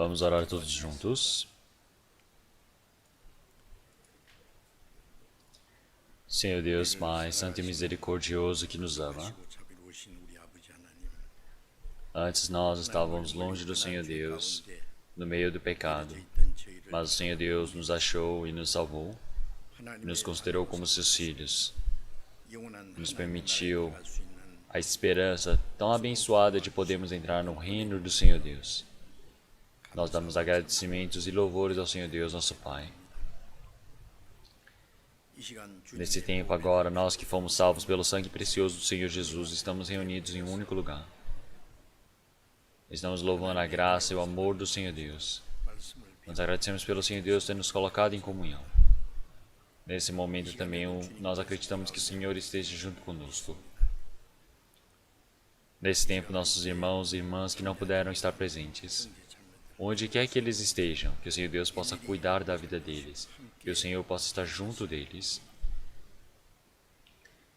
Vamos orar todos juntos. Senhor Deus, Pai, Santo e Misericordioso que nos ama, antes nós estávamos longe do Senhor Deus, no meio do pecado, mas o Senhor Deus nos achou e nos salvou, e nos considerou como seus filhos, nos permitiu a esperança tão abençoada de podermos entrar no reino do Senhor Deus. Nós damos agradecimentos e louvores ao Senhor Deus, nosso Pai. Nesse tempo agora, nós que fomos salvos pelo sangue precioso do Senhor Jesus, estamos reunidos em um único lugar. Estamos louvando a graça e o amor do Senhor Deus. Nós agradecemos pelo Senhor Deus ter nos colocado em comunhão. Nesse momento também, nós acreditamos que o Senhor esteja junto conosco. Nesse tempo, nossos irmãos e irmãs que não puderam estar presentes, onde quer que eles estejam, que o Senhor Deus possa cuidar da vida deles, que o Senhor possa estar junto deles,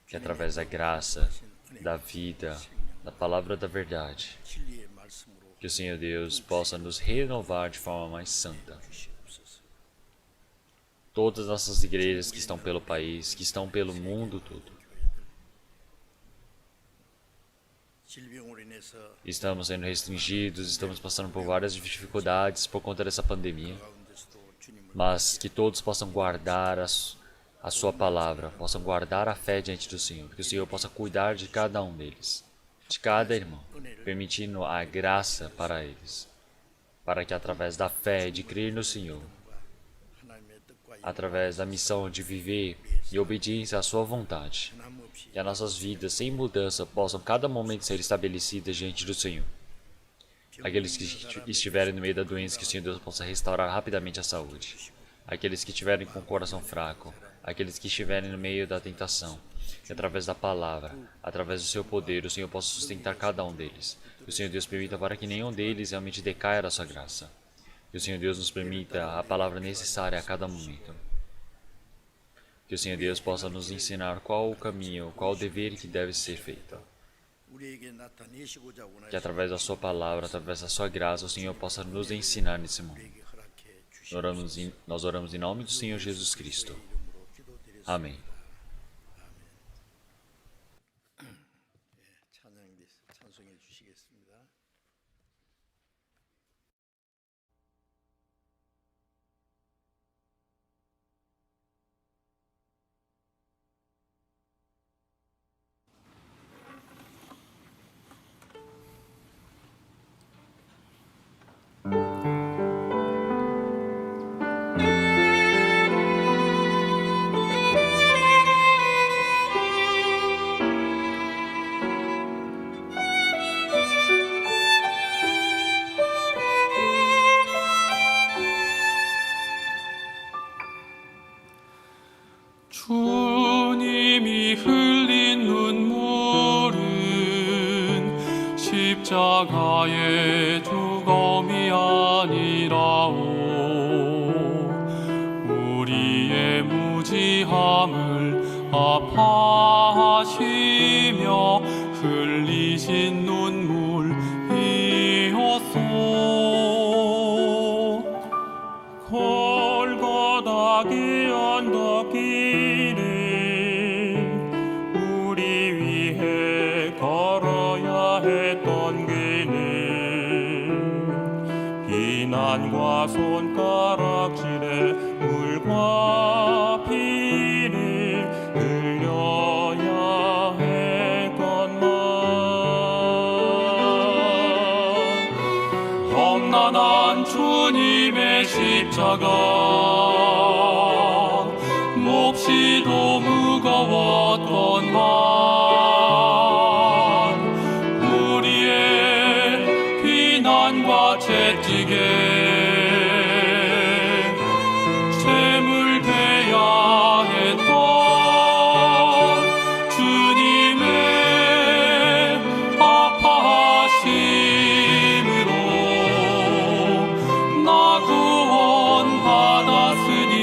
que através da graça, da vida, da palavra da verdade, que o Senhor Deus possa nos renovar de forma mais santa. Todas as nossas igrejas que estão pelo país, que estão pelo mundo todo, estamos sendo restringidos, estamos passando por várias dificuldades por conta dessa pandemia, mas que todos possam guardar a sua palavra, possam guardar a fé diante do Senhor, que o Senhor possa cuidar de cada um deles, de cada irmão, permitindo a graça para eles, para que através da fé, de crer no Senhor, através da missão de viver em obediência à sua vontade, que as nossas vidas sem mudança possam cada momento ser estabelecidas diante do Senhor. Aqueles que estiverem no meio da doença, que o Senhor Deus possa restaurar rapidamente a saúde. Aqueles que estiverem com o coração fraco, aqueles que estiverem no meio da tentação, que através da palavra, através do seu poder, o Senhor possa sustentar cada um deles. Que o Senhor Deus permita para que nenhum deles realmente decaia da sua graça. Que o Senhor Deus nos permita a palavra necessária a cada momento. Que o Senhor Deus possa nos ensinar qual o caminho, qual o dever que deve ser feito. Que através da sua palavra, através da sua graça, o Senhor possa nos ensinar nesse mundo. Nós oramos em nome do Senhor Jesus Cristo. Amém. 주님이 흘린 눈물은 십자가의 죽음이 아니라오 우리의 무지함을 아파하시며 흘리신 눈물이었소 골고다 길 언덕길을 우리 위해 걸어야 했던 길을 비난과 손가락질에 물과 피를 흘려야 했건만 험난한 주님의 십자가 몹시도 무거웠건만 우리의 비난과 채찍에 제물되어야 했던 주님의 아파하심으로 나 구원 받았으니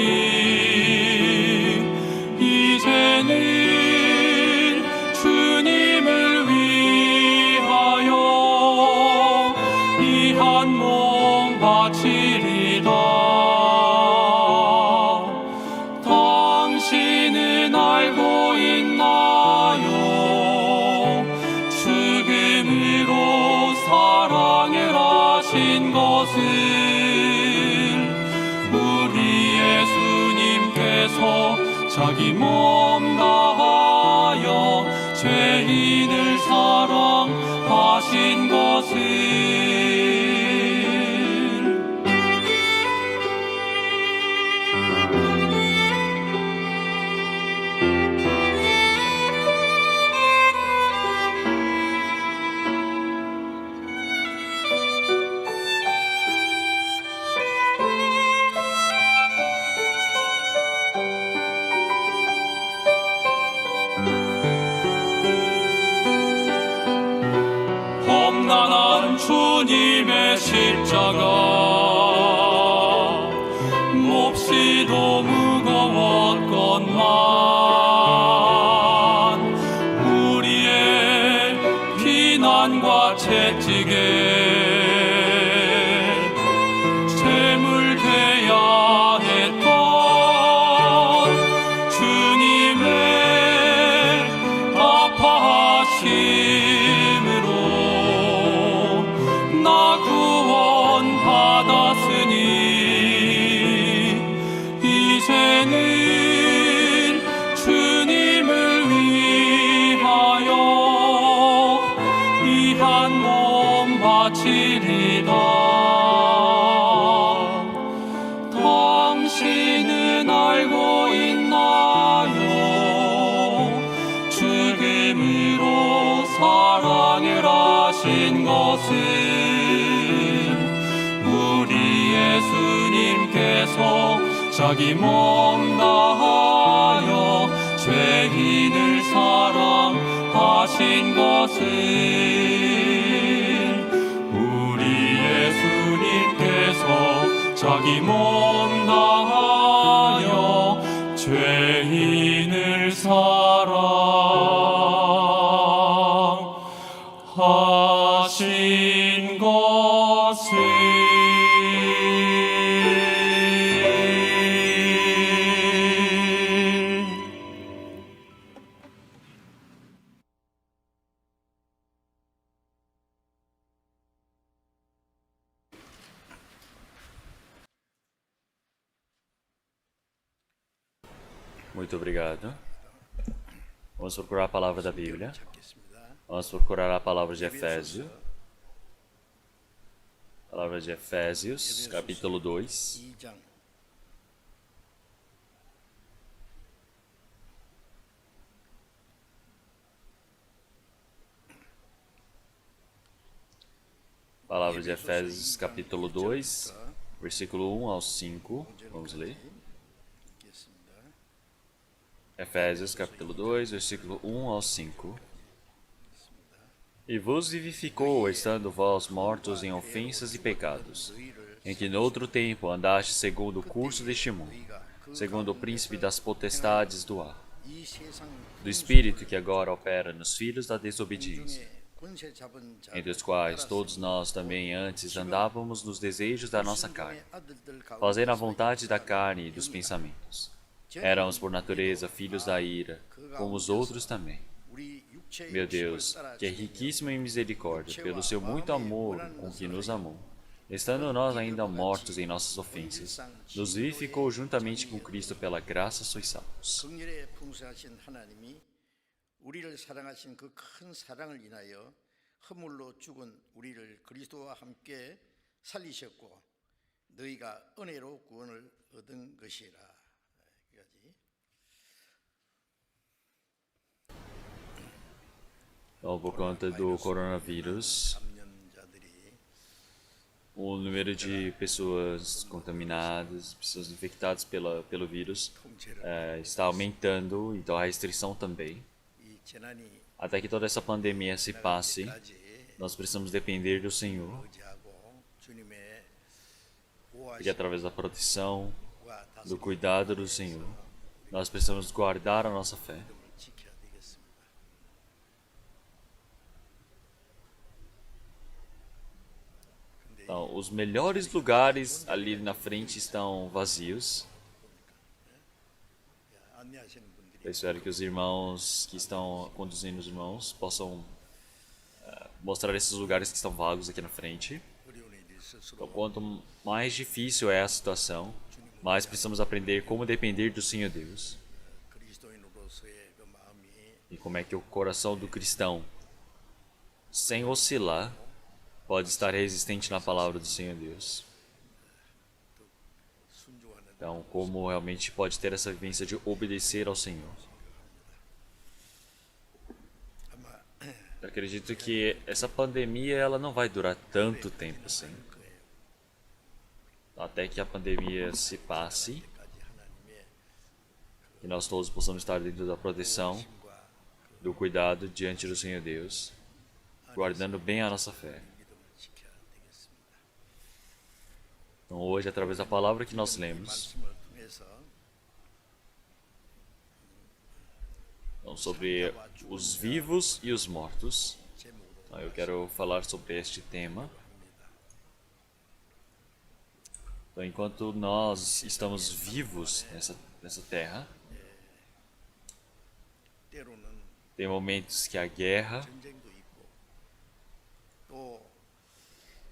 이제는 자기 몸 다하여 죄인을 사랑하신 것을 험난한 주님의 십자가 몹시도 무거웠건만 우리의 비난과 채찍에 제물 돼야 했던 주님의 아파하심으로 나 구원 받았으니 이제는 주님을 위하여 이 한 몸 바치리다. 당신은 알고 있나요? 죽음으로 사랑을 하신 것을 우리 예수님께서 자기 몸 다하여 죄인을 사랑하신 것을 우리 예수님께서 자기 몸 다하여 죄인을 사랑하신 것을 Muito obrigado. Vamos procurar a palavra da Bíblia. Vamos procurar a palavra de Efésios. Palavra de Efésios, capítulo 2. 2장 Palavra de Efésios, capítulo 2, versículo 1 ao 5. Vamos ler. 읽겠습니다. Efésios, capítulo 2, versículo 1 ao 5. E vos vivificou, estando vós mortos em ofensas e pecados, em que noutro tempo andaste segundo o curso deste mundo, segundo o príncipe das potestades do ar, 이 세상 do espírito que agora opera nos filhos da desobediência, 중에 권세 잡은 자 entre os quais todos nós também antes andávamos nos desejos da nossa carne, fazendo a vontade da carne e dos pensamentos. Éramos por natureza filhos da ira, como os outros também. Meu Deus, que é riquíssimo em misericórdia, pelo seu muito amor com que nos amou, estando nós ainda mortos em nossas ofensas, nos vivificou juntamente com Cristo, pela graça sois salvos. 긍휼에 풍성하신 하나님이 우리를 사랑하신 그 큰 사랑을 인하여 허물로 죽은 우리를 그리스도와 함께 살리셨고 너희가 은혜로 구원을 얻은 것이라. 여기까지. Então, por conta do coronavírus, 감염자들이 o número de pessoas contaminadas, pessoas infectadas pelo vírus, está aumentando, então a restrição também. 이 재난이 Até que toda essa pandemia se passe, nós precisamos depender do Senhor, 의지하고 주님의 porque através da proteção, 보호와 do 다스림을 cuidado do Senhor, nós precisamos guardar a nossa fé. 지켜야 되겠습니다. Então, os melhores lugares ali na frente estão vazios. 안내하시는 분들이 Eu espero que os irmãos que estão conduzindo os irmãos possam mostrar esses lugares que estão vagos aqui na frente. 어려운 일이 있을수록 Então, quanto mais difícil é a situação, mais precisamos aprender como depender do Senhor Deus. E como é que o coração do cristão, sem oscilar, pode estar resistente na palavra do Senhor Deus. 순종하는 Então, como realmente pode ter essa vivência de obedecer ao Senhor. 아마 Eu acredito que essa pandemia ela não vai durar tanto tempo assim. 거예요. Até que a pandemia se passe 까지 하나님의 e nós todos possamos estar dentro da proteção, 힘과 do cuidado diante do Senhor Deus, guardando bem a nossa fé. 믿음을 지켜야 되겠습니다. Então, hoje, através da palavra que nós lemos, 말씀을 통해서 então, sobre os vivos e os mortos, 제목으로 então, eu quero falar sobre este tema. Então, enquanto nós estamos vivos nessa terra, 때로는 tem momentos que a guerra, 전쟁도 있고 또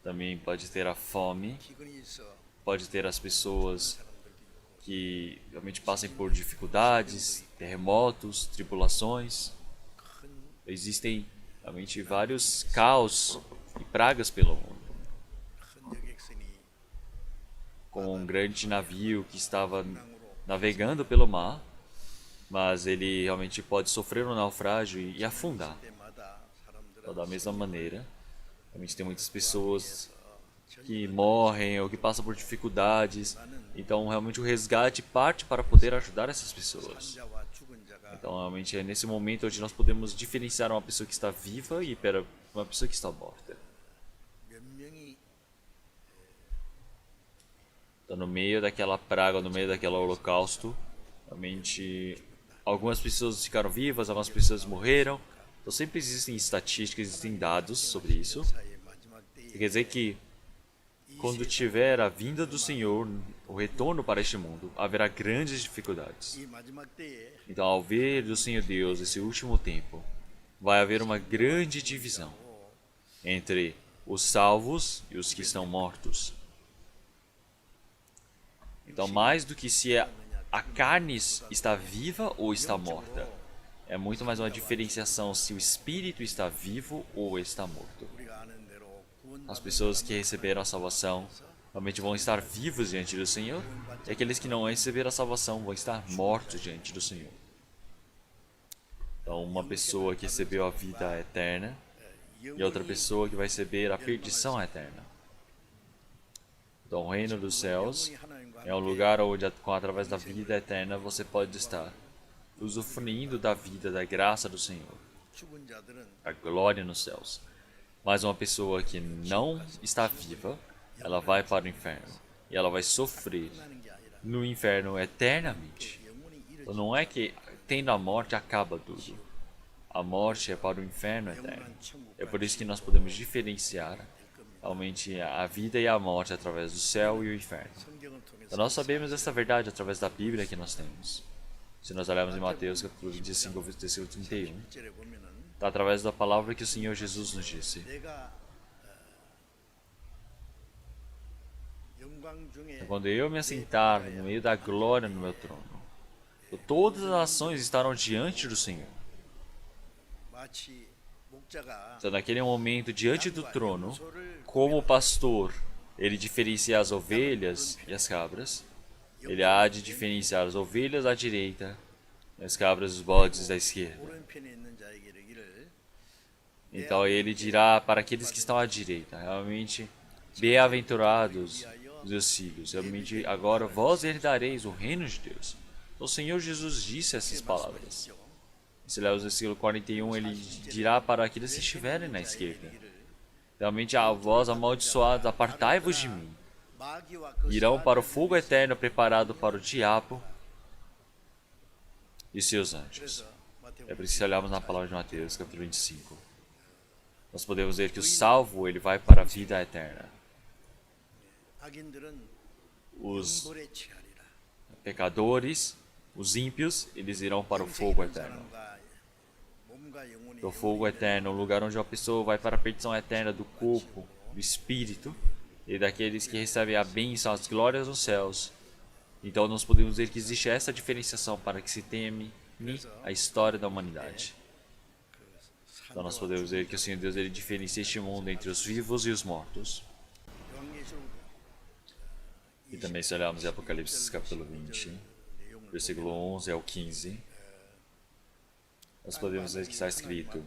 também pode ter a fome, 기근이 있어 pode ter as pessoas 사람들도 있고 que realmente passem por dificuldades, terremotos, tribulações. 큰 Existem realmente vários caos e pragas pelo mundo, 큰 여객선이 como um grande navio que estava 강으로 navegando pelo mar, mas ele realmente pode sofrer um naufrágio e afundar. 때마다 사람들은 Então, da mesma maneira, realmente tem muitas pessoas que morrem ou que passam por dificuldades. Então, realmente o resgate parte para poder ajudar essas pessoas. 자와 죽은 자가 Então, realmente é nesse momento onde nós podemos diferenciar uma pessoa que está viva e para uma pessoa que está morta. 몇 명이 Então, no meio daquela praga, no meio daquele holocausto, realmente algumas pessoas ficaram vivas, algumas pessoas morreram. Então, sempre existem estatísticas, existem dados sobre isso. 사의 마지막 때에 Quer dizer que quando tiver a vinda do Senhor, o retorno para este mundo, haverá grandes dificuldades. 이 마지막 때에 Então, ao ver do Senhor Deus esse último tempo, vai haver uma grande divisão entre os salvos e os que estão mortos. Então, mais do que se a carne está viva ou está morta, é muito mais uma diferenciação se o espírito está vivo ou está morto. 우리가 아는 대로 구원 As pessoas que receberam a salvação realmente vão estar vivos diante do Senhor, e aqueles que não receberam a salvação vão estar mortos diante do Senhor. Então, uma pessoa que recebeu a vida eterna e outra pessoa que vai receber a perdição eterna. Então, o reino dos céus é um lugar onde, através da vida eterna, você pode estar usufruindo da vida, da graça do Senhor, 죽은 자들은 a glória nos céus. Mas uma pessoa que não está viva, ela vai para o inferno e ela vai sofrer 하는 게 아니라 no inferno eternamente. 영원히 이르 Então, não é que tendo a morte acaba tudo. A morte é para o inferno eterno. É por isso que nós podemos diferenciar realmente a vida e a morte através do céu e o inferno. 성경을 통해서 Então, nós sabemos essa verdade através da Bíblia que nós temos. Se nós olharmos em Mateus capítulo 25, versículo 31, 1절에 보면은 está através da palavra que o Senhor Jesus nos disse. 내가 영광 중에 Quando eu me assentar no meio da glória no meu trono, todas as nações estarão diante do Senhor. 마치 목자가 Então, naquele momento, diante do trono, como o pastor, ele diferencia as ovelhas e as cabras, ele há de diferenciar as ovelhas à direita e as cabras e os bodes à esquerda. 오른편에 있는 자에게 이르기를 Então, ele dirá para aqueles que estão à direita, realmente, bem-aventurados os meus filhos, realmente, agora vós herdareis o reino de Deus. Então, o Senhor Jesus disse essas palavras. Se lê o versículo 41, ele dirá para aqueles que estiverem na esquerda, realmente, a vós amaldiçoados, apartai-vos de mim. 마귀와 그 Irão para o fogo eterno preparado para o diabo e seus anjos. É por isso que se olharmos na palavra de Mateus, capítulo 25, nós podemos ver que o salvo, ele vai para a vida eterna. 악인들은 Os 불에 취하리라. pecadores, os ímpios, eles irão para o fogo eterno. 사람과 몸과 영혼이 O fogo eterno, o lugar onde uma pessoa vai para a perdição eterna do corpo, do espírito, e daqueles que recebem a bênção, as glórias nos céus. Então nós podemos ver que existe essa diferenciação para que se teme a história da humanidade. Então nós podemos ver que o Senhor Deus ele diferencia este mundo entre os vivos e os mortos. 요한계시록 E também se olharmos em Apocalipse capítulo 20, versículo 11 ao 15, nós podemos ver que está escrito: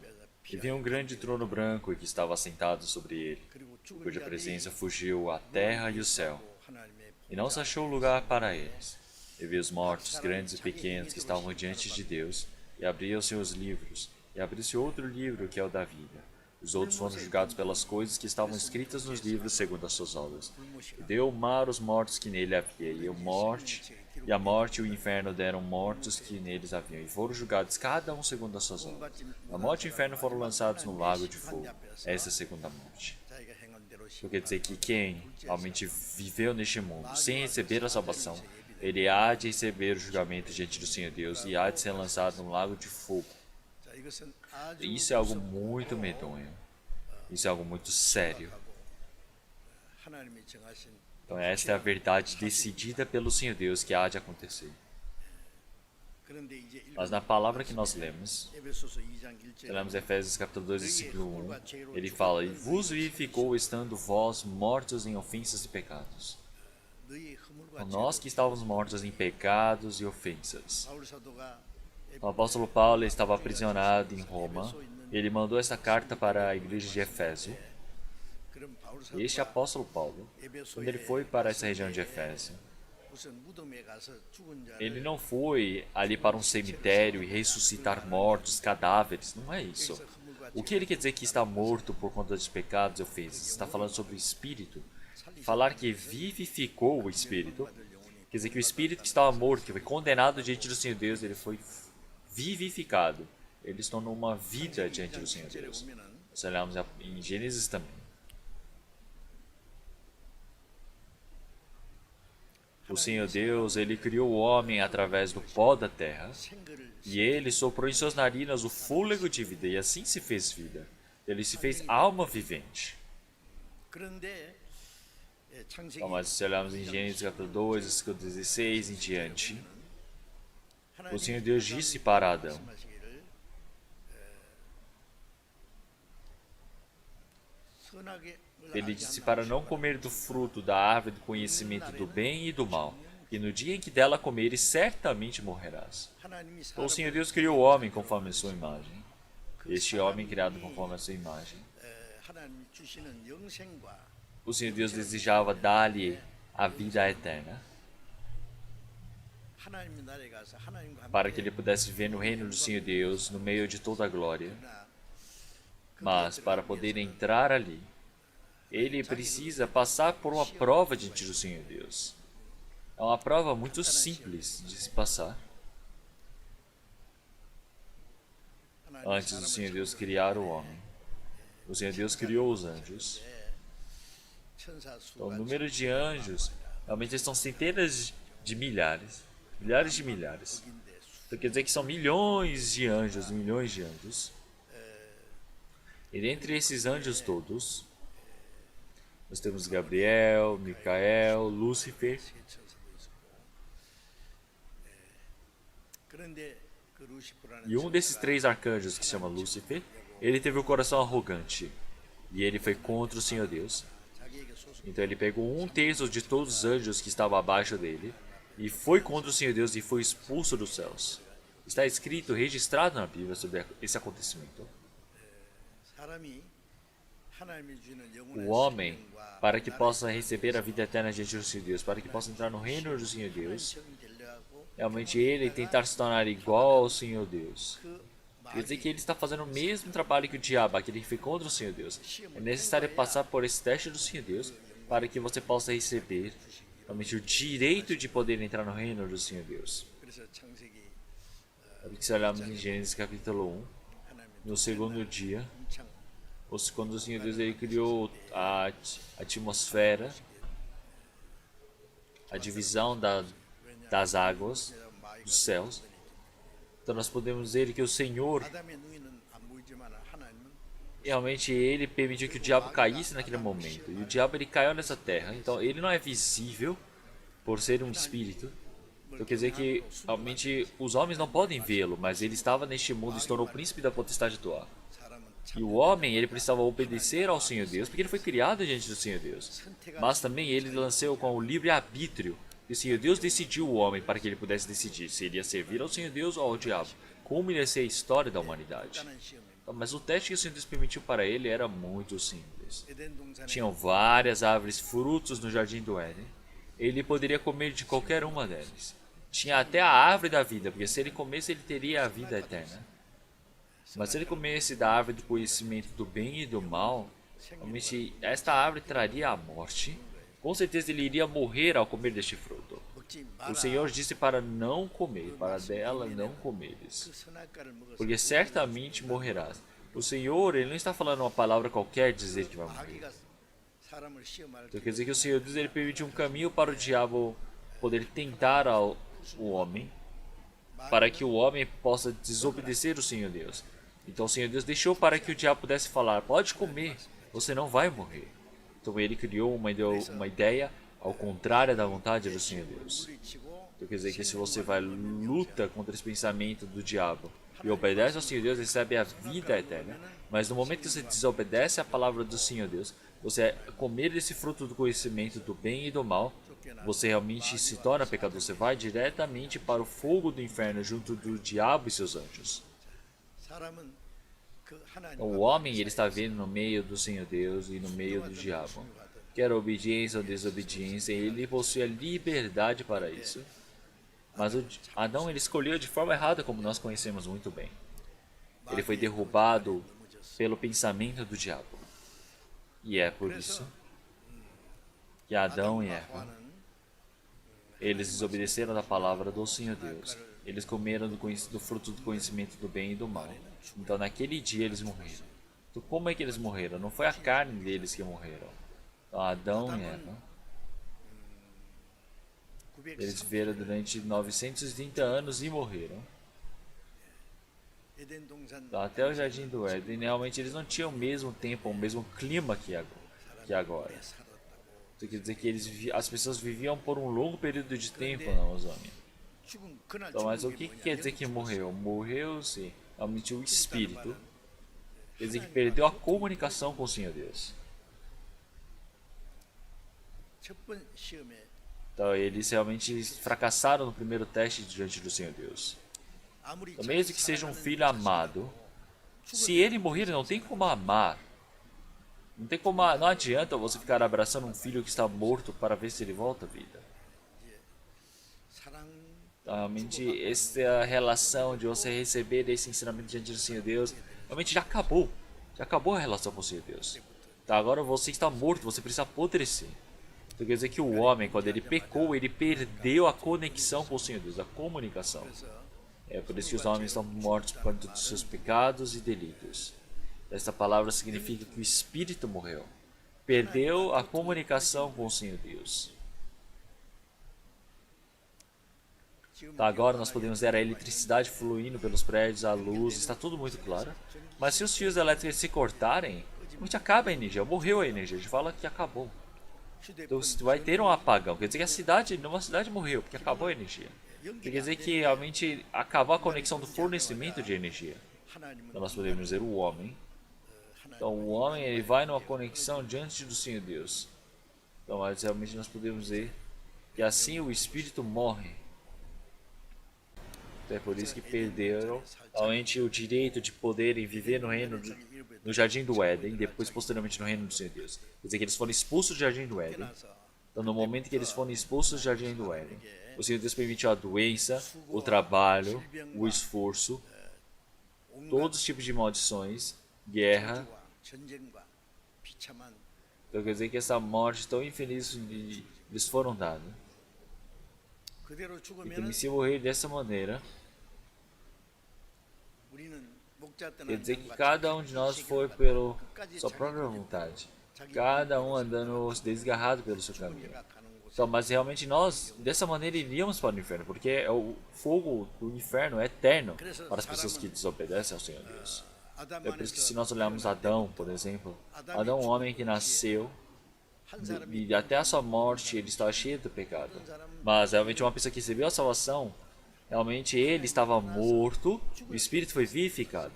E viu um grande trono branco e que estava assentado sobre ele, 그리고 죽은 cuja 자들이 presença fugiu a terra e o céu, 하나님의 e não se achou lugar para eles. E viu os mortos, grandes e pequenos, que estavam diante de Deus, e abriam-se os livros, e abriu-se outro livro, que é o da vida. Os outros foram julgados pelas coisas que estavam escritas nos livros segundo as suas obras. E deu o mar os mortos que nele havia, e a morte e o inferno deram mortos que neles haviam, e foram julgados cada um segundo as suas obras. A morte e o inferno foram lançados no lago de fogo. Essa é a segunda morte. 자기가 행한 대로 Isso quer dizer que quem realmente viveu neste mundo sem receber a salvação, ele há de receber o julgamento diante do Senhor Deus e há de ser lançado no lago de fogo. 자, 이것은 아주 Isso é algo muito medonho. Isso é algo muito sério. 하나님이 정하신 Então esta é a verdade decidida pelo Senhor Deus que há de acontecer. 그런데 이제 Mas na palavra que nós lemos, 에베소서 2장 1절에 lemos Efésios capítulo 2, versículo 1, ele fala: E vos vivificou estando vós mortos em ofensas e pecados. 너희 허물과 Então, nós que estávamos mortos em pecados e ofensas. 바울 사도가 O apóstolo Paulo estava aprisionado em Roma. Ele mandou esta carta para a igreja de Efésio. 그럼 바울 E este 사도가 apóstolo Paulo, quando ele foi para essa região de Efésio, 무슨 무덤에 가서 죽은 ele 자를 não foi ali para um cemitério e ressuscitar mortos, cadáveres. Não é isso. O que ele quer dizer que está morto por conta dos pecados e ofensas? Está falando sobre o espírito. Falar que vivificou o espírito, quer dizer que o espírito que estava morto, que foi condenado diante do Senhor Deus, ele foi vivificado. Ele se tornou uma vida diante do Senhor Deus. Se olharmos em Gênesis também. O Senhor Deus, ele criou o homem através do pó da terra, 생거를 e ele soprou em suas narinas o fôlego de vida, e assim se fez vida. Ele se fez alma vivente. 그런데 창세기 Então, mas se olharmos em Gênesis capítulo 2, versículo 16 em diante, o Senhor Deus disse para Adão: 말씀하시기를 선하게 Ele disse para não comer do fruto da árvore do conhecimento do bem e do mal, e no dia em que dela comeres, certamente morrerás. 하나님이 Então o Senhor Deus criou o homem conforme a sua imagem. Este homem criado conforme a sua imagem. 하나님이 주시는 영생과 O Senhor Deus desejava dar-lhe a vida eterna, 하나님의 나라에 가서 하나님과 para que 함께 ele pudesse viver no reino do Senhor Deus, no meio de toda a glória. 나 Mas para poder entrar ali, ele precisa passar por uma prova diante do Senhor Deus. É uma prova muito simples de se passar. 하나님이 Antes do Senhor Deus criar o homem, o Senhor Deus criou os anjos. 천사 Então, o 수가 número de anjos realmente são centenas de milhares, milhares de milhares. Então quer dizer que são milhões de anjos, milhões de anjos. E dentre esses anjos todos, nós temos Gabriel, Micael, Lúcifer. 그런데 그 루시프라는 E um desses três arcanjos, que se chama Lúcifer, ele teve o coração arrogante. E ele foi contra o Senhor Deus. 자기에게 소속 Então ele pegou um terço de todos os anjos que estavam abaixo dele e foi contra o Senhor Deus e foi expulso dos céus. Está escrito, registrado na Bíblia sobre esse acontecimento. 사람이 하나님이 주는 영원한 O homem, 생명과 para que possa receber a vida eterna diante do Senhor Deus, para que possa entrar no reino do Senhor Deus, 영이 되려고 realmente ele tentar se tornar igual ao Senhor Deus. 그 Quer dizer que ele está fazendo o mesmo trabalho que o diabo, aquele que foi contra o Senhor Deus. É necessário passar por esse teste do Senhor Deus para que você possa receber realmente o direito de poder entrar no reino do Senhor Deus. 그래서 창세기 Sabe que se olharmos em Gênesis capítulo 1, 하나님이 no segundo dia, 창 quando o Senhor Deus ele criou a atmosfera, a divisão das águas, dos céus, então nós podemos ver que o Senhor, 아담의 눈에는 안 보이지만 하나님은 realmente ele permitiu que o diabo caísse naquele momento. E o diabo ele caiu nessa terra, então ele não é visível por ser um espírito. Então quer dizer que realmente os homens não podem vê-lo, mas ele estava neste mundo e se tornou o príncipe da potestade do ar. 사람은 E o homem, ele precisava obedecer ao Senhor Deus, porque ele foi criado diante do Senhor Deus. Mas também ele nasceu com o livre-arbítrio. E o Senhor Deus decidiu o homem para que ele pudesse decidir se ele ia servir ao Senhor Deus ou ao diabo. Como ia ser a história da humanidade. 간단한 시험입니다. Mas o teste que o Senhor Deus permitiu para ele era muito simples. 에덴 동산에 Tinham várias árvores frutos no jardim do Éden. Ele poderia comer de qualquer uma delas. Tinha até a árvore da vida, porque se ele comesse, ele teria a vida eterna. Mas se ele comesse da árvore do conhecimento do bem e do mal, realmente esta árvore traria a morte. Com certeza ele iria morrer ao comer deste fruto. 먹지 O 마라. Senhor disse para não comer, para dela não comeres, 그 선악과를 먹어서 porque certamente morrerás. O Senhor, ele não está falando uma palavra qualquer dizer que vai morrer. 마귀가 사람을 시험할 Então quer dizer que o Senhor Deus ele permite um caminho para o diabo poder tentar o homem, para que o homem possa desobedecer o Senhor Deus. Então o Senhor Deus deixou para que o diabo pudesse falar: pode comer, você não vai morrer. Então ele criou uma ideia ao contrário da vontade do Senhor Deus. 물리치고 Então quer dizer que se você vai luta contra esse pensamento do diabo e obedece ao Senhor Deus, recebe a vida eterna. Mas no momento que você desobedece à palavra do Senhor Deus, você comer desse fruto do conhecimento do bem e do mal, você realmente se torna pecador. Você vai diretamente para o fogo do inferno junto do diabo e seus anjos. 사람은 그 하나님 O homem ele está vendo no meio do Senhor Deus e no meio do diabo. Quer obediência ou desobediência, ele possui a liberdade para isso. Mas Adão ele escolheu de forma errada, como nós conhecemos muito bem. Ele foi derrubado pelo pensamento do diabo. E é por isso que Adão e Eva, eles desobedeceram da palavra do Senhor Deus. Eles comeram do fruto do conhecimento do bem e do mal. Então naquele dia eles morreram. Então como é que eles morreram? Não foi a carne deles que morreram. Então, Adão e Eva, eles viveram durante 930 anos e morreram. 에덴 동산 Então, até o jardim do Éden, realmente eles não tinham o mesmo tempo, o mesmo clima que agora. Isso quer dizer que as pessoas viviam por um longo período de tempo na Amazônia. 죽은 그날 Então, mas o 죽은 que 게 quer 뭐냐? dizer que morreu? Morreu-se realmente o espírito. Quer dizer que perdeu a comunicação com o Senhor Deus. 첫번 시험에 Então, eles realmente fracassaram no primeiro teste diante do Senhor Deus. 아무리 Então, mesmo que seja um filho amado, se ele morrer, não tem como amar. Não tem como, não adianta você ficar abraçando um filho que está morto para ver se ele volta à vida. 사랑 Então, realmente, essa relação de você receber esse ensinamento diante do Senhor Deus, realmente já acabou. Já acabou a relação com o Senhor Deus. Então, agora você está morto, você precisa apodrecer. Então, quer dizer que o homem, quando ele pecou, ele perdeu a conexão com o Senhor Deus, a comunicação. É por isso que os homens estão mortos por conta dos seus pecados e delitos. Esta palavra significa que o espírito morreu. Perdeu a comunicação com o Senhor Deus. Tá, agora nós podemos ver a eletricidade fluindo pelos prédios, a luz, está tudo muito claro. Mas se os fios elétricos se cortarem, a gente acaba a energia, morreu a energia, a gente fala que acabou. Então se vai ter um apagão, quer dizer que a cidade, numa cidade morreu, porque acabou a energia. Quer dizer que realmente acabou a conexão do fornecimento de energia. Então nós podemos dizer o homem. Então o homem ele vai numa conexão diante do Senhor Deus. Então mas realmente nós podemos dizer que assim o espírito morre. Então, é por isso que perderam realmente o direito de poderem viver no reino no jardim do Éden e depois posteriormente no reino do Senhor Deus. Quer dizer que eles foram expulsos do jardim do Éden. Então no momento que eles foram expulsos do jardim do Éden, o Senhor Deus permitiu a doença, o trabalho, o esforço, todos os tipos de maldições, guerra. 전쟁과 비참한 Então quer dizer que essa morte tão infeliz lhes foram dadas. 그대로 E 죽으면 também se morrer dessa maneira, 우리는 목자 quer 떠난 dizer que 양과 cada um de nós foi pela sua própria vontade. Cada um andando desgarrado pelo seu caminho. 가는 곳 Então, mas realmente nós, dessa maneira, iríamos para o inferno, porque o fogo do inferno é eterno para as pessoas que desobedecem ao Senhor Deus. É por isso que se nós olharmos Adão, por exemplo, Adão é um homem que nasceu e até a sua morte ele estava cheio de pecado. Mas realmente uma pessoa que recebeu a salvação, realmente ele estava morto, o espírito foi vivificado.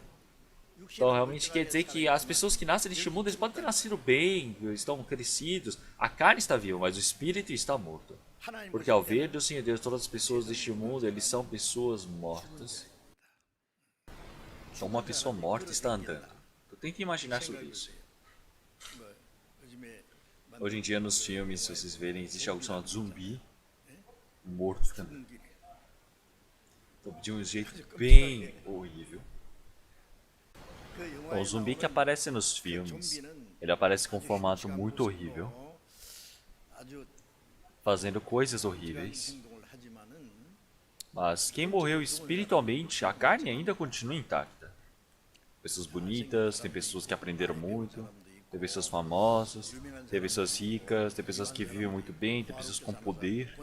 Então realmente quer dizer que as pessoas que nascem neste mundo, eles podem ter nascido bem, estão crescidos, a carne está viva, mas o espírito está morto. Porque ao ver do Senhor Deus, todas as pessoas deste mundo, eles são pessoas mortas. Então uma pessoa morta está andando. Então, tente imaginar sobre isso. Hoje em dia nos filmes, se vocês verem, existe algo chamado zumbi. Morto fica andando. Então, de um jeito bem horrível. Bom, o zumbi que aparece nos filmes, ele aparece com um formato muito horrível, fazendo coisas horríveis. Mas quem morreu espiritualmente, a carne ainda continua intacta. Pessoas bonitas, tem pessoas que aprenderam muito, tem pessoas famosas, tem pessoas ricas, tem pessoas que vivem muito bem, tem pessoas com poder.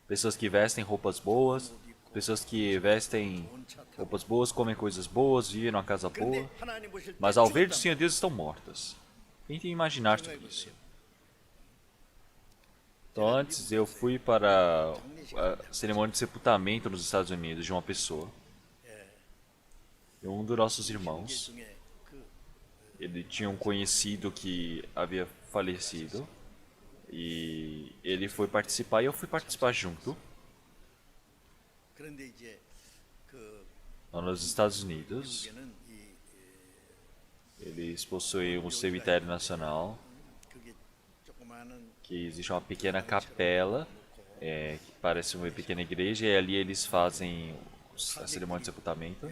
Pessoas que vestem roupas boas, pessoas que vestem roupas boas, comem coisas boas, vivem numa casa boa. Mas ao ver do Senhor Deus estão mortas. Tentem imaginar sobre isso. Então antes eu fui para a cerimônia de sepultamento nos Estados Unidos de uma pessoa. E um dos nossos irmãos, ele tinha um conhecido que havia falecido. E ele foi participar e eu fui participar junto. Lá nos Estados Unidos, eles possuem um cemitério nacional, que existe uma pequena capela, que parece uma pequena igreja, e ali eles fazem a cerimônia de sepultamento.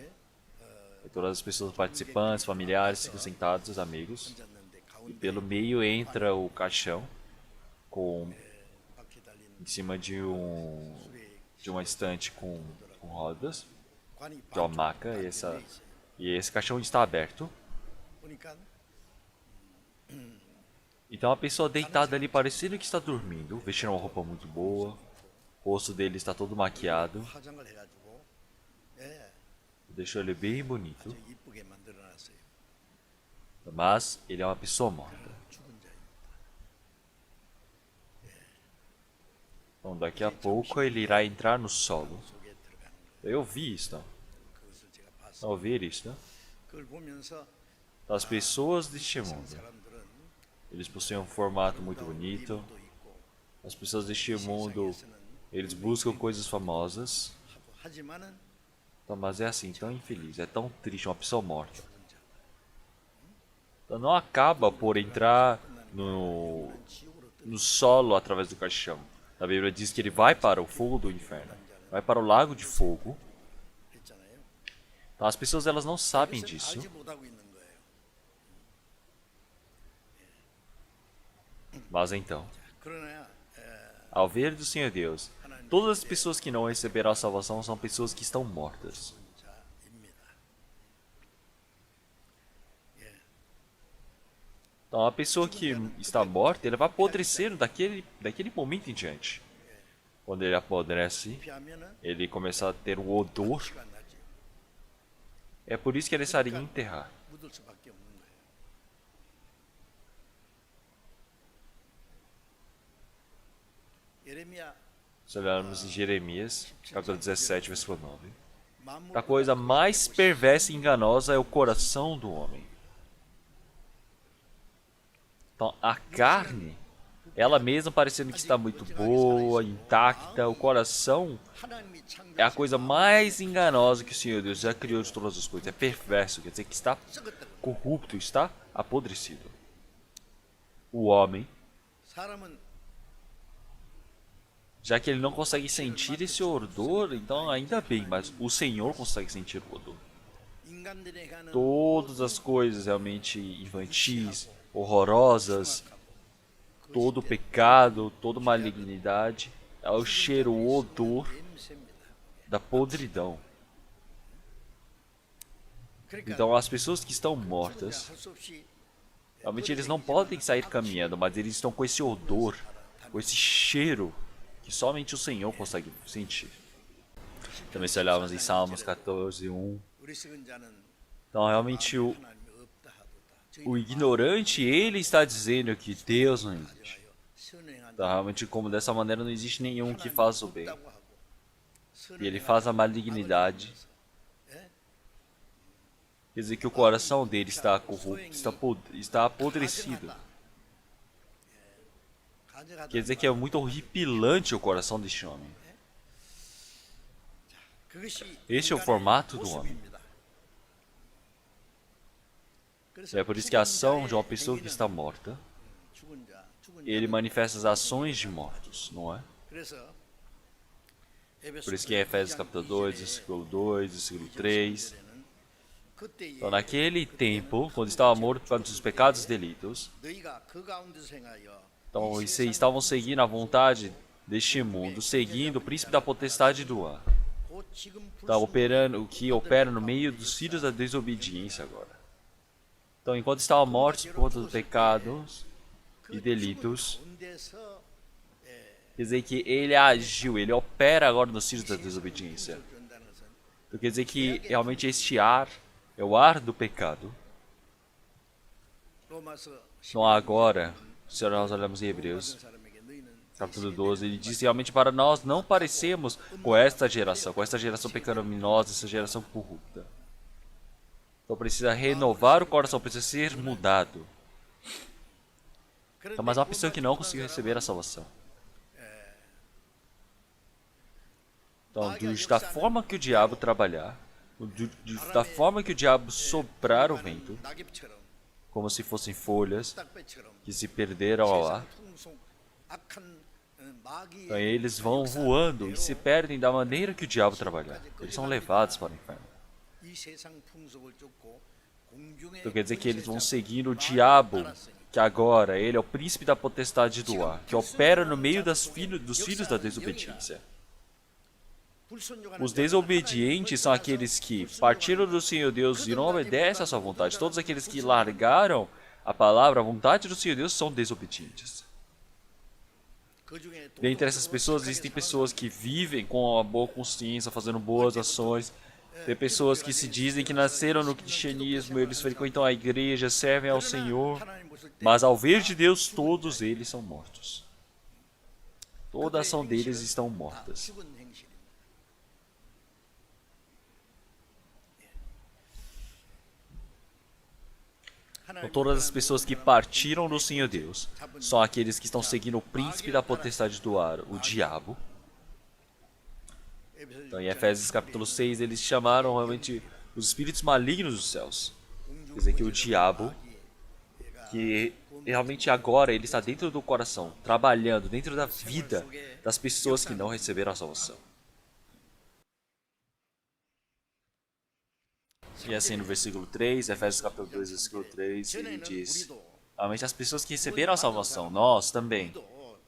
E todas as pessoas participantes, familiares, ficam sentados, os amigos. E pelo meio entra o caixão, em cima de uma estante com rodas, de uma maca, e esse caixão está aberto. Então a pessoa deitada ali parecendo que está dormindo, vestindo uma roupa muito boa, o rosto dele está todo maquiado, deixou ele bem bonito, mas ele é uma pessoa morta. Então daqui a pouco ele irá entrar no solo. Eu vi isso, não? Ao ver isso, né? As pessoas deste mundo, eles possuem um formato muito bonito. As pessoas deste mundo, eles buscam coisas famosas. Então, mas é assim, tão infeliz, é tão triste, uma pessoa morta. Então não acaba por entrar no solo através do caixão. A Bíblia diz que ele vai para o fogo do inferno, vai para o lago de fogo. Então as pessoas elas não sabem disso. Mas então, ao ver do Senhor Deus, todas as pessoas que não receberam a salvação são pessoas que estão mortas. Então, a pessoa que está morta, ele vai apodrecendo daquele momento em diante. Quando ele apodrece, ele começa a ter um odor. É por isso que é necessário enterrar. Se olharmos em Jeremias, capítulo 17, versículo 9. A coisa mais perversa e enganosa é o coração do homem. Então, a carne, ela mesma parecendo que está muito boa, intacta, o coração é a coisa mais enganosa que o Senhor Deus já criou de todas as coisas. É perverso, quer dizer que está corrupto, está apodrecido. O homem, já que ele não consegue sentir esse odor, então ainda bem, mas o Senhor consegue sentir o odor. Todas as coisas realmente infantis, horrorosas, todo pecado, toda malignidade, é o cheiro, o odor da podridão. Então as pessoas que estão mortas, realmente eles não podem sair caminhando, mas eles estão com esse odor, com esse cheiro, que somente o Senhor consegue sentir. Também se olharmos em Salmos 14, 1. Então realmente o ignorante, ele está dizendo que Deus não existe. Então realmente como dessa maneira não existe nenhum que faça o bem. e ele faz a malignidade. Quer dizer que o coração dele está corrupto, está apodrecido. Quer dizer que é muito horripilante o coração deste homem. Este é o formato do homem. É por isso que a ação de uma pessoa que está morta, ele manifesta as ações de mortos, não é? Por isso que em Efésios capítulo 2, versículo 2, versículo 3. Então, naquele tempo, quando estava morto por causa dos pecados e delitos, então vocês estavam seguindo a vontade deste mundo, seguindo o príncipe da potestade do ar. Está operando, o que opera no meio dos filhos da desobediência agora. Então, enquanto estavam mortos por conta dos pecados e delitos, quer dizer que ele agiu, ele opera agora nos filhos da desobediência. Então, quer dizer que realmente este ar é o ar do pecado. Então agora, se nós olhamos em Hebreus, capítulo 12, ele diz realmente para nós não parecemos com esta geração pecaminosa, essa geração corrupta. Então precisa renovar o coração, precisa ser mudado. Então, mas uma pessoa que não conseguiu receber a salvação. Então, da forma que o diabo trabalhar, da forma que o diabo soprar o vento, como se fossem folhas que se perderam ao ar, então eles vão voando e se perdem da maneira que o diabo trabalhar. Eles são levados para o inferno. Então quer dizer que eles vão seguir o diabo, que agora ele é o príncipe da potestade do ar, que opera no meio dos filhos da desobediência. Os desobedientes são aqueles que partiram do Senhor Deus e não obedecem à sua vontade. Todos aqueles que largaram a palavra, a vontade do Senhor Deus, são desobedientes. Dentre essas pessoas, existem pessoas que vivem com uma boa consciência, fazendo boas ações. Tem pessoas que se dizem que nasceram no cristianismo, eles frequentam a igreja, servem ao Senhor. Mas ao ver de Deus, todos eles são mortos. Toda a ação deles estão mortas. Então, todas as pessoas que partiram do Senhor Deus são aqueles que estão seguindo o príncipe da potestade do ar, o diabo. Então, em Efésios capítulo 6, eles chamaram realmente os espíritos malignos dos céus. Quer dizer que o diabo, que realmente agora ele está dentro do coração, trabalhando dentro da vida das pessoas que não receberam a salvação. E assim no versículo 3, Efésios capítulo 2, versículo 3, ele diz: realmente as pessoas que receberam a salvação, nós também,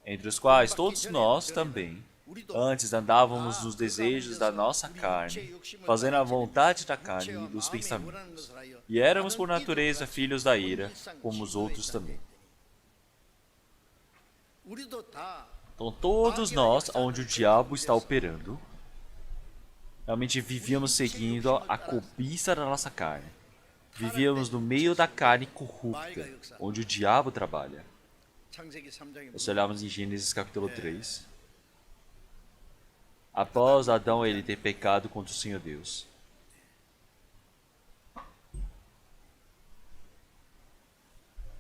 entre os quais todos nós também, antes andávamos nos desejos da nossa carne, fazendo a vontade da carne e dos pensamentos. E éramos por natureza filhos da ira, como os outros também. Então todos nós, onde o diabo está operando, realmente vivíamos seguindo a cobiça da nossa carne. Vivíamos no meio da carne corrupta, onde o diabo trabalha. Se olharmos em Gênesis capítulo 3, após Adão ele ter pecado contra o Senhor Deus,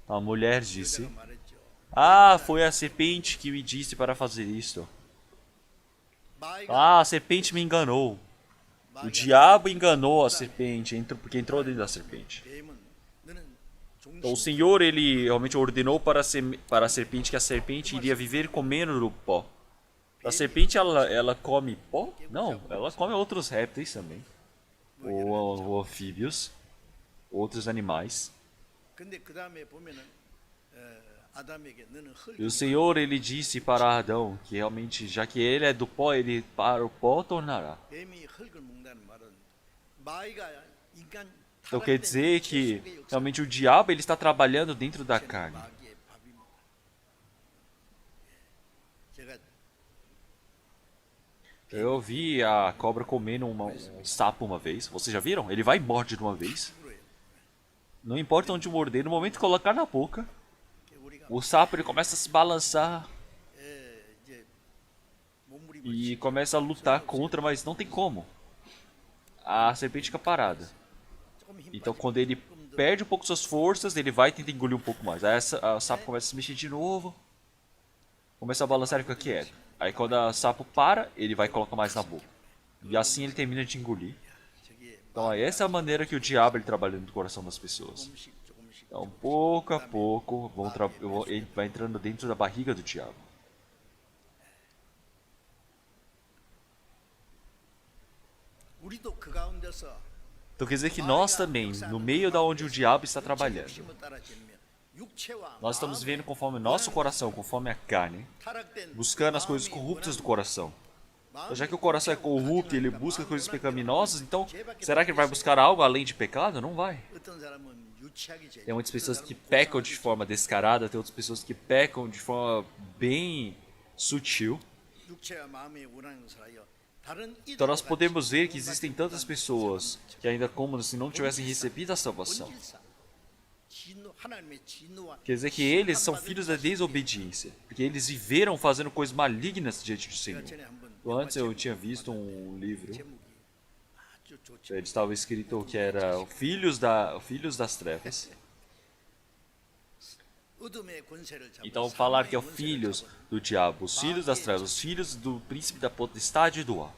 a mulher disse: "Ah, foi a serpente que me disse para fazer isto. Ah, a serpente me enganou. O diabo enganou a serpente, porque entrou dentro da serpente." Então o Senhor ele realmente ordenou para a serpente que a serpente iria viver comendo do pó. A serpente ela come pó? Não, ela come outros répteis também, ou anfíbios, outros animais. E o Senhor ele disse para Adão que realmente, já que ele é do pó, ele para o pó tornará. Então quer dizer que realmente o diabo ele está trabalhando dentro da carne. Eu vi a cobra comendo um sapo uma vez. Vocês já viram? Ele vai e morde de uma vez. Não importa onde morder, no momento de colocar na boca, o sapo ele começa a se balançar. e começa a lutar contra, mas não tem como. A serpente fica parada. 조금 힘 Então 빠지고 quando ele 조금 더 perde um pouco suas forças, ele vai tentar engolir um pouco mais. Aí a sapo começa a se mexer de novo. Começa a balançar e fica quieto. Aí quando a sapo para, ele vai colocar mais na boca. E assim ele termina de engolir. 저기 Então essa é a maneira que o diabo ele trabalha no coração das pessoas. 조금씩 조금씩 Então pouco a pouco ele vai entrando dentro da barriga do diabo. 우리도 그 가운데서 Então quer dizer que nós também, no meio da onde o diabo está trabalhando, 욕심을 따라 지으면 육체와 nós estamos 마음의 vivendo conforme o nosso coração, conforme a carne, 타락된 buscando as coisas 마음이 corruptas do 원하는 coração. 마음이 Então, já que o coração é corrupto e ele 가지고 busca coisas 마음이 pecaminosas, então 죄밖에 será que ele vai buscar algo além de pecado? Não vai. 어떤 사람은 유치하게 죄. Tem muitas pessoas que 어떤 사람은 pecam de 고상하게 forma descarada, tem outras pessoas que pecam de forma bem sutil. 죄. 육체와 마음이 원하는 것을 하여 다른 Então nós 이들과 podemos ver que 같이 existem 구원받지 tantas 못한 pessoas que ainda como se não tivessem recebido a salvação. 본질상 진노, 하나님의 진노와 Quer dizer que eles são 심판받을 filhos da 자식이에요. desobediência, porque eles viveram fazendo coisas malignas diante do 제가 Senhor. 전에 한번 Antes eu 영화 tinha 제목 visto um livro, 제목이 아주 좋죠. ele estava escrito que era Filhos das Trevas. 어둠의 권세를 잡은 Então falar que é 사망의 os 권세를 filhos 잡은 do diabo, os filhos das trevas, os filhos do príncipe da potestade do ar.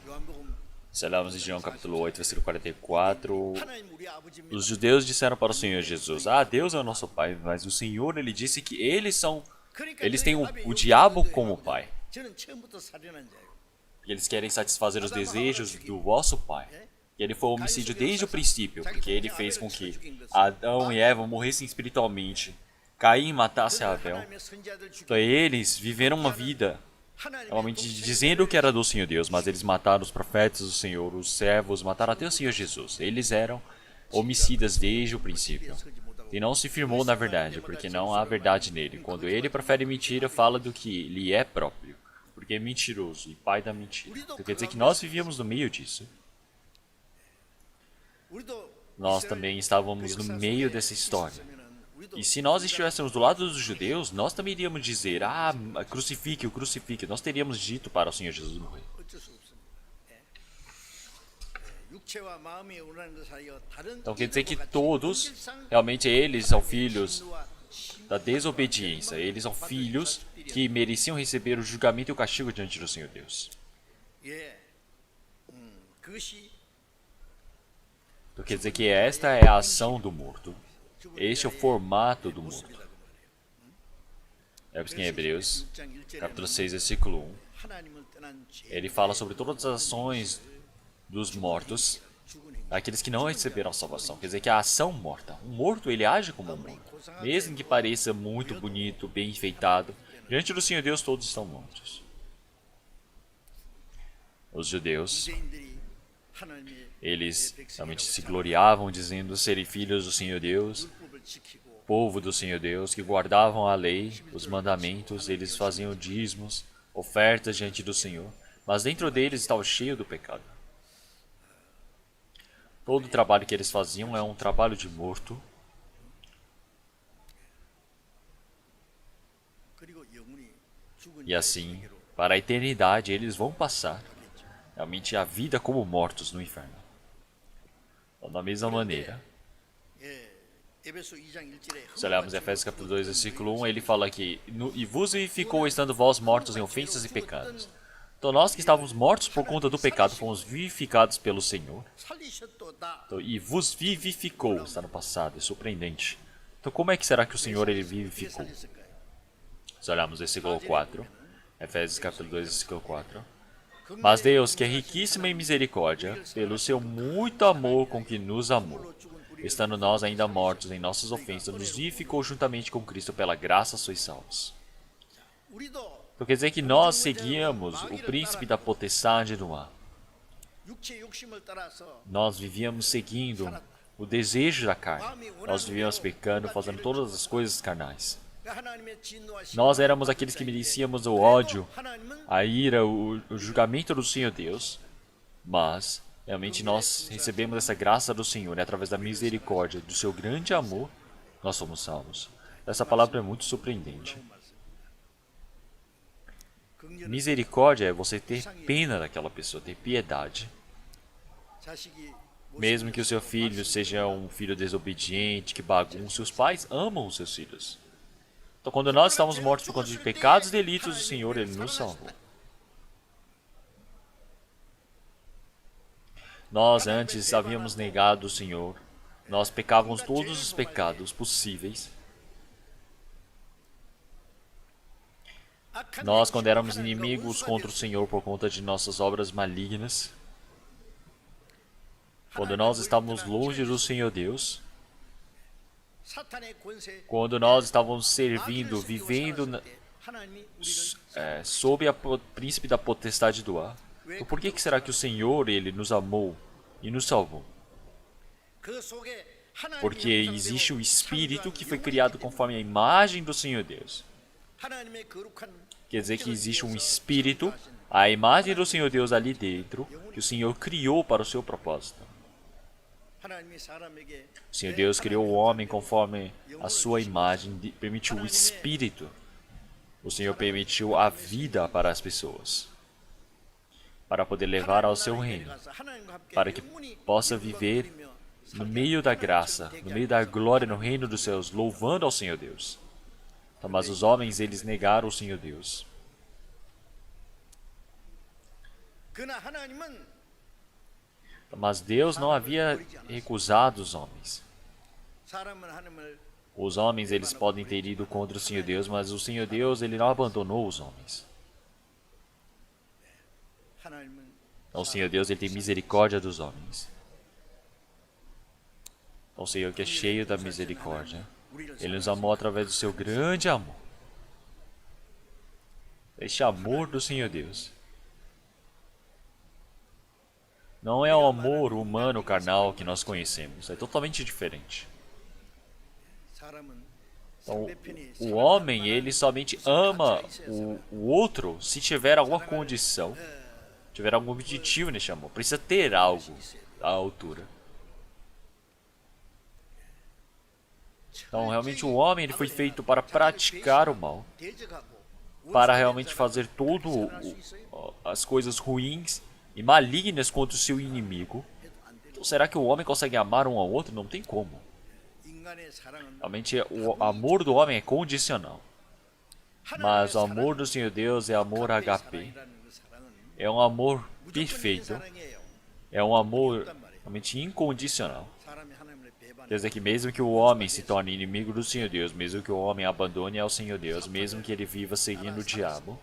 요한복음 Selamos em João capítulo 8, versículo 44. 하나님 우리 아버지입니다. Os judeus disseram para o Senhor Jesus: Ah, Deus é o nosso pai, mas o Senhor ele disse que eles têm o diabo como pai. 저는 처음부터 살인한 자예요. E eles querem satisfazer os desejos do vosso pai. E ele foi homicídio desde o princípio, porque ele fez com que Adão e Eva morressem espiritualmente. Caim matasse Abel. 하나님의 선지자들 죽이고 Então eles viveram uma vida 하나님의 realmente 독생자를 dizendo que era do Senhor Deus, mas eles mataram os profetas do Senhor, os servos, mataram até o Senhor Jesus. Eles eram homicidas desde o princípio. E não se firmou na verdade, porque não há verdade nele. Quando ele profere mentira, fala do que lhe é próprio, porque é mentiroso e pai da mentira. Então quer dizer que nós vivíamos no meio disso. 우리도 Nós 이스라엘 também estávamos 그 no 역사 meio 속에 dessa história. 있었으면은 우리도 E se nós estivéssemos do lado dos judeus, nós também iríamos dizer: Ah, crucifique-o, crucifique. Nós teríamos dito para o Senhor Jesus morrer. 어쩔 수 없습니다. 예. 예, 육체와 마음이 원하는 것을 하여 다른 Então quer dizer que 이들과 같이 todos, 본질상 realmente eles são filhos 진노와 da desobediência. Eles são filhos que mereciam receber o julgamento e o castigo diante do Senhor Deus. 예, 그것이 Então quer dizer que esta é a ação do morto. Este é o formato do morto. É por isso que em Hebreus, 6장 1절에 capítulo 6, versículo 1, 하나님을 떠난 죄, ele fala sobre todas as ações dos mortos, 죽은 행위. aqueles que não receberam a salvação. Quer dizer que a ação morta. Um morto, ele age como um morto. Mesmo que pareça muito bonito, bem enfeitado, diante do Senhor Deus todos estão mortos. Os judeus, 유대인들이 하나님의 eles realmente se gloriavam dizendo serem filhos do Senhor Deus, 율법을 지키고 povo do Senhor Deus, que guardavam a lei, os mandamentos, eles faziam dízimos, ofertas diante do Senhor, mas dentro deles estava cheio do pecado. Todo o trabalho que eles faziam é um trabalho de morto, 그리고 영원히 죽은 e assim, para a eternidade, eles vão passar realmente a vida como mortos no inferno. Então, da mesma maneira, 예, 에베소 2장 1절에 se olharmos Efésios capítulo 2, versículo 1, ele fala que e vos vivificou estando vós mortos em ofensas e pecados. Então nós que estávamos mortos por conta do pecado fomos vivificados pelo Senhor. 살리셨도다. Então, e vos vivificou, está no passado, é surpreendente. Então como é que será que o Senhor ele 어떻게 vivificou? 살렸을까요? Se olharmos versículo 4, Efésios capítulo 2, versículo 4. Mas Deus, que é riquíssimo em misericórdia, pelo seu muito amor com que nos amou, estando nós ainda mortos em nossas ofensas, nos vivificou juntamente com Cristo, pela graça sois salvos. 우리도 Então quer dizer que nós seguíamos o príncipe da potestade do ar. 육체 욕심을 따라서 Nós vivíamos seguindo o desejo da carne. Nós vivíamos pecando, fazendo todas as coisas carnais. 하나님의 진노와 Nós éramos aqueles que merecíamos o ódio, 하나님은 a ira, o julgamento do Senhor Deus. Mas, realmente, nós recebemos essa graça do Senhor, e através da misericórdia, do seu grande amor, nós somos salvos. Essa palavra é muito surpreendente. Misericórdia é você ter pena daquela pessoa, ter piedade. 자식이 Mesmo que o seu filho seja um filho desobediente, que bagunça, os pais amam os seus filhos. Então, quando nós estávamos mortos por conta de pecados e delitos, o Senhor, Ele nos salvou. Nós antes havíamos negado o Senhor. Nós pecávamos todos os pecados possíveis. Nós, quando éramos inimigos contra o Senhor por conta de nossas obras malignas, quando nós estávamos longe do Senhor Deus, 사탄의 권세 quando nós estávamos servindo, vivendo sob a príncipe da potestade do ar, então, por que será que o Senhor, Ele nos amou e nos salvou? 그 속에 하나님의 Porque 형상대로 existe o Espírito que foi 창조한 criado 영혼이기 conforme a imagem do Senhor Deus. 때문에 하나님의 거룩한 Quer dizer que existe um Espírito, a imagem do Senhor Deus ali dentro, que o Senhor criou para o seu propósito. 하나님이 사람에게 O Senhor Deus criou o homem conforme a sua imagem, permitiu o Espírito. O Senhor permitiu a vida para as pessoas, para poder levar ao seu reino, para que possa viver no meio da graça, no meio da glória, no reino dos céus, louvando ao Senhor Deus. Então, mas os homens, eles negaram o Senhor Deus. 그러나 하나님은 Mas Deus não havia recusado os homens. 사람은 하나님을 Os homens, eles podem ter ido contra o Senhor Deus, mas o Senhor Deus, ele não abandonou os homens. 하나님은 Então, o Senhor Deus, ele tem misericórdia dos homens. Então, o Senhor que é cheio da misericórdia, Ele nos amou através do seu grande amor. Este amor do Senhor Deus não é o amor humano carnal que nós conhecemos. É totalmente diferente. 사람은 Então, 상대편이 o homem, ele somente ama o outro se tiver alguma condição, tiver algum objetivo neste amor. Precisa ter algo à altura. Então, realmente, o homem ele foi feito para praticar o mal, 대적하고 para realmente fazer tudo as coisas ruins e malignas contra o seu inimigo. Então, será que o homem consegue amar um ao outro? Não tem como. 인간의 사랑은 Realmente, o amor do homem é condicional. Mas o amor do Senhor Deus é amor HP. 사랑이라는 그 사랑은 É um amor 무조건 perfeito. 사랑이에요. É um amor realmente incondicional. 사람이 하나님을 배반해 Quer dizer que mesmo que o homem se torne inimigo do Senhor Deus, mesmo que o homem abandone ao Senhor Deus, mesmo que ele viva seguindo o diabo,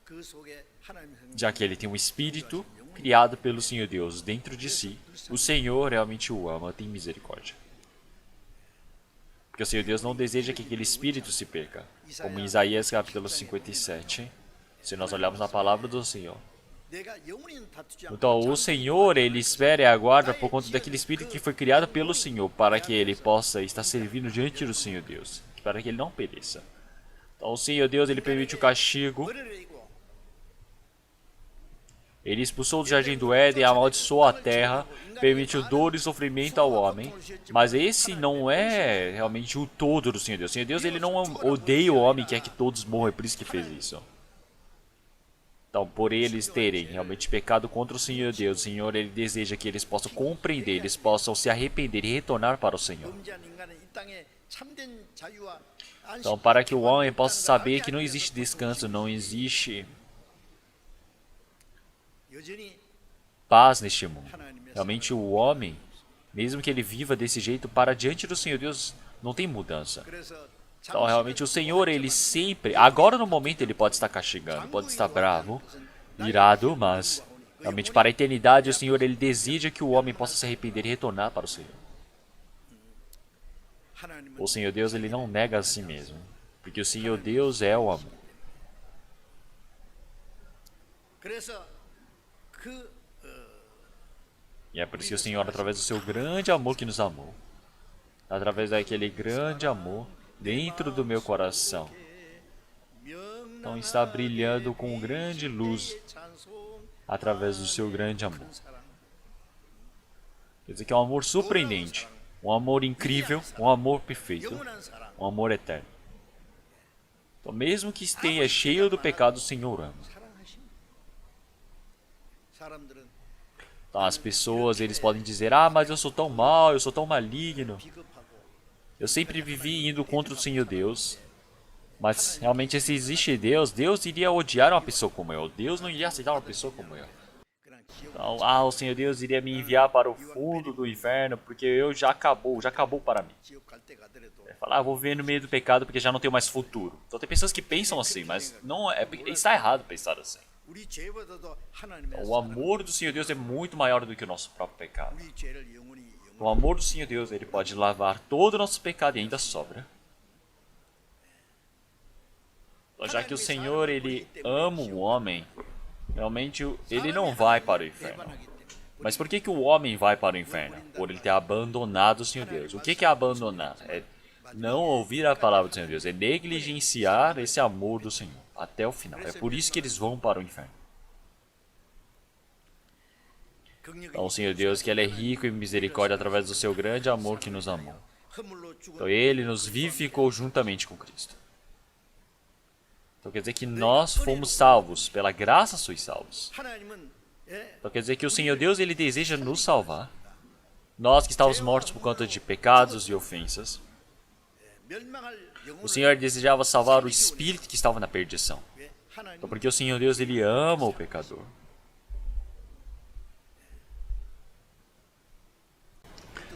그 속에 하나님의 성 já que ele tem um espírito criado pelo Senhor Deus dentro de si, o Senhor realmente o ama, tem misericórdia. Porque o Senhor Deus não deseja que aquele espírito se perca. Como em Isaías capítulo 57, se nós olharmos na palavra do Senhor. 내가 영원히 다투지 않고 Então, o Senhor, ele espera e aguarda por conta daquele espírito que foi criado pelo Senhor, para que ele possa estar servindo diante do Senhor Deus, para que ele não pereça. Então, o Senhor Deus, ele permite o castigo. 벌을 내리고 Ele expulsou do jardim do Éden, amaldiçoou a terra, permitiu dor e sofrimento ao homem. Mas esse não é realmente o todo do Senhor Deus. O Senhor Deus, ele não odeia o homem, quer que todos morram, é por isso que fez isso. Então, por eles terem realmente pecado contra o Senhor Deus, o Senhor, ele deseja que eles possam compreender, eles possam se arrepender e retornar para o Senhor. 범죄한 인간은 이 땅에 참된 자유와 Então, para que o homem possa saber que não existe descanso, não existe 여전히 paz neste mundo. Realmente o homem, mesmo que ele viva desse jeito, para diante do Senhor Deus não tem mudança. 그래서 Então realmente o Senhor, ele sempre, agora no momento ele pode estar castigando, pode estar bravo, irado, mas realmente para a eternidade o Senhor, ele deseja que o homem possa se arrepender e retornar para o Senhor. 하나님은 O Senhor Deus, ele não nega a si mesmo, porque o Senhor Deus é o amor. 그래서 그 E é por isso que o Senhor, através do seu grande amor que nos amou, através daquele grande amor dentro do meu coração, então está brilhando com grande luz através do seu grande amor. Quer dizer que é um amor surpreendente, um amor incrível, um amor perfeito, 영원한 사랑 um amor eterno. Então, mesmo que esteja cheio do pecado, o Senhor ama. 사랑하십니다. 사람들은 Então, as pessoas, eles podem dizer, ah, mas eu sou tão mal, eu sou tão maligno. 비겁하고 Eu sempre vivi indo contra o Senhor Deus. Mas, realmente, se existe Deus, Deus iria odiar uma pessoa como eu. Deus não iria aceitar uma pessoa como eu. 그냥 지옥 Então, o Senhor Deus iria me enviar para o fundo do inferno, porque eu já acabou para mim. 지옥 갈 때 가더라도 Ele fala, vou viver no meio do pecado porque já não tenho mais futuro. Então tem pessoas que pensam assim, mas não está errado pensar assim. 우리 죄보다도 하나님의 O amor do Senhor Deus é muito maior do que o nosso próprio pecado. 우리 죄를 영원히 O amor do Senhor Deus, ele pode lavar todo o nosso pecado e ainda sobra. Então, já que o Senhor, ele ama o homem, realmente ele não vai para o inferno. 배반하기 때문에 Mas por que, que o homem vai para o inferno? Por ele ter abandonado o Senhor Deus. O que, que é abandonar? É não ouvir a palavra do Senhor Deus. É negligenciar esse amor do Senhor até o final. É por isso que eles vão para o inferno. Então, o Senhor Deus, que ele é rico em misericórdia através do seu grande amor que nos amou. 허물로 죽은 Então, ele nos vivificou juntamente com Cristo. Então, quer dizer que nós fomos salvos. Pela graça sois salvos. 하나님은 Então, quer dizer que o Senhor Deus, ele deseja nos salvar. Nós que estávamos mortos por conta de pecados e ofensas. 멸망할 O 영혼을 Senhor desejava salvar o espírito que estava na perdição. 하나님 Então, porque o Senhor Deus, ele ama o pecador.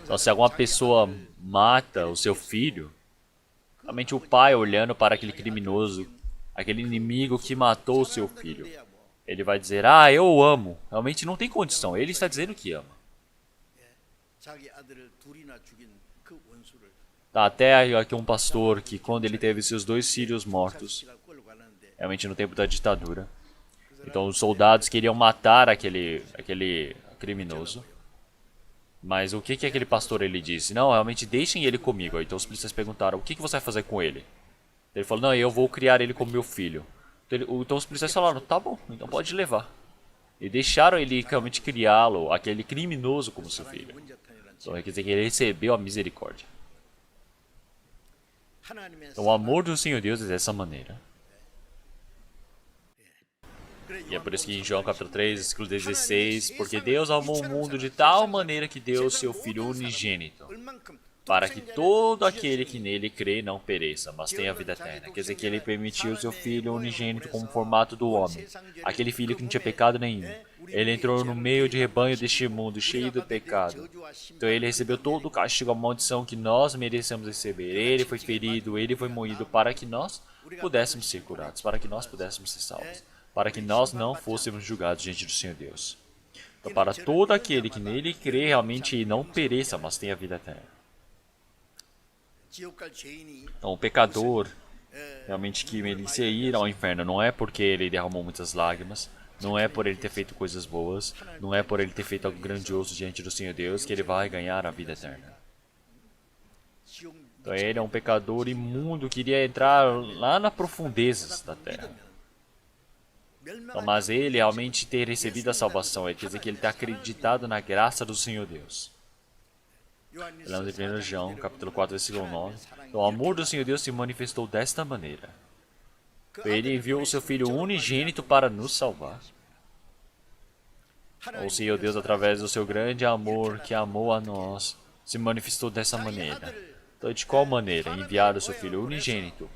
Então, se alguma pessoa mata o seu filho, realmente o pai olhando para aquele criminoso, aquele inimigo que matou o seu filho, ele vai dizer, ah, eu o amo. Realmente não tem condição, ele está dizendo que ama. 자기 아들을 둘이나 죽인 그 원수를 Tá, até aqui um pastor que quando ele teve seus 2 filhos mortos, 시갈 끌고 가는데 realmente no tempo da ditadura, então os soldados queriam matar aquele criminoso. Mas o que aquele pastor ele disse? Não, realmente deixem ele comigo. Então os policiais perguntaram, o que você vai fazer com ele? Ele falou, não, eu vou criar ele como meu filho. Então os policiais falaram, tá bom, então pode levar. E deixaram ele realmente criá-lo, aquele criminoso, como seu filho. 원자탄이란 Então quer dizer que ele recebeu a misericórdia. 하나님의 Então o amor do Senhor Deus é dessa maneira. 그래, E é por isso que em João capítulo 3, versículo 16, porque Deus amou o mundo de tal maneira que deu o seu Filho unigênito, 얼만큼 para que todo aquele que nele crê não pereça, mas tenha vida eterna. Quer dizer que ele permitiu o seu Filho unigênito como formato do homem, aquele filho que não tinha pecado nenhum. Ele entrou no meio de rebanho deste mundo, cheio do pecado. Então ele recebeu todo o castigo, a maldição que nós merecemos receber. Ele foi ferido, ele foi moído para que nós pudéssemos ser curados, para que nós pudéssemos ser salvos, para que nós não fôssemos julgados diante do Senhor Deus. Então, para todo aquele que nele crê, realmente não pereça, mas tenha vida eterna. 지옥 갈 죄인이 Então, o pecador, realmente que merecia ir ao inferno, não é porque ele derramou muitas lágrimas, não é por ele ter feito coisas boas, não é por ele ter feito algo grandioso diante do Senhor Deus que ele vai ganhar a vida eterna. 지옥 Então, ele é um pecador imundo que iria entrar lá nas profundezas da terra. Então, mas ele realmente ter recebido a salvação, quer dizer que ele está acreditado na graça do Senhor Deus. Lemos em 1 João, capítulo 4, versículo 9. Então, o amor do Senhor Deus se manifestou desta maneira. Ele enviou o seu Filho unigênito para nos salvar. O Senhor Deus, através do seu grande amor que amou a nós, se manifestou dessa maneira. Então, de qual maneira? Enviar o seu Filho unigênito,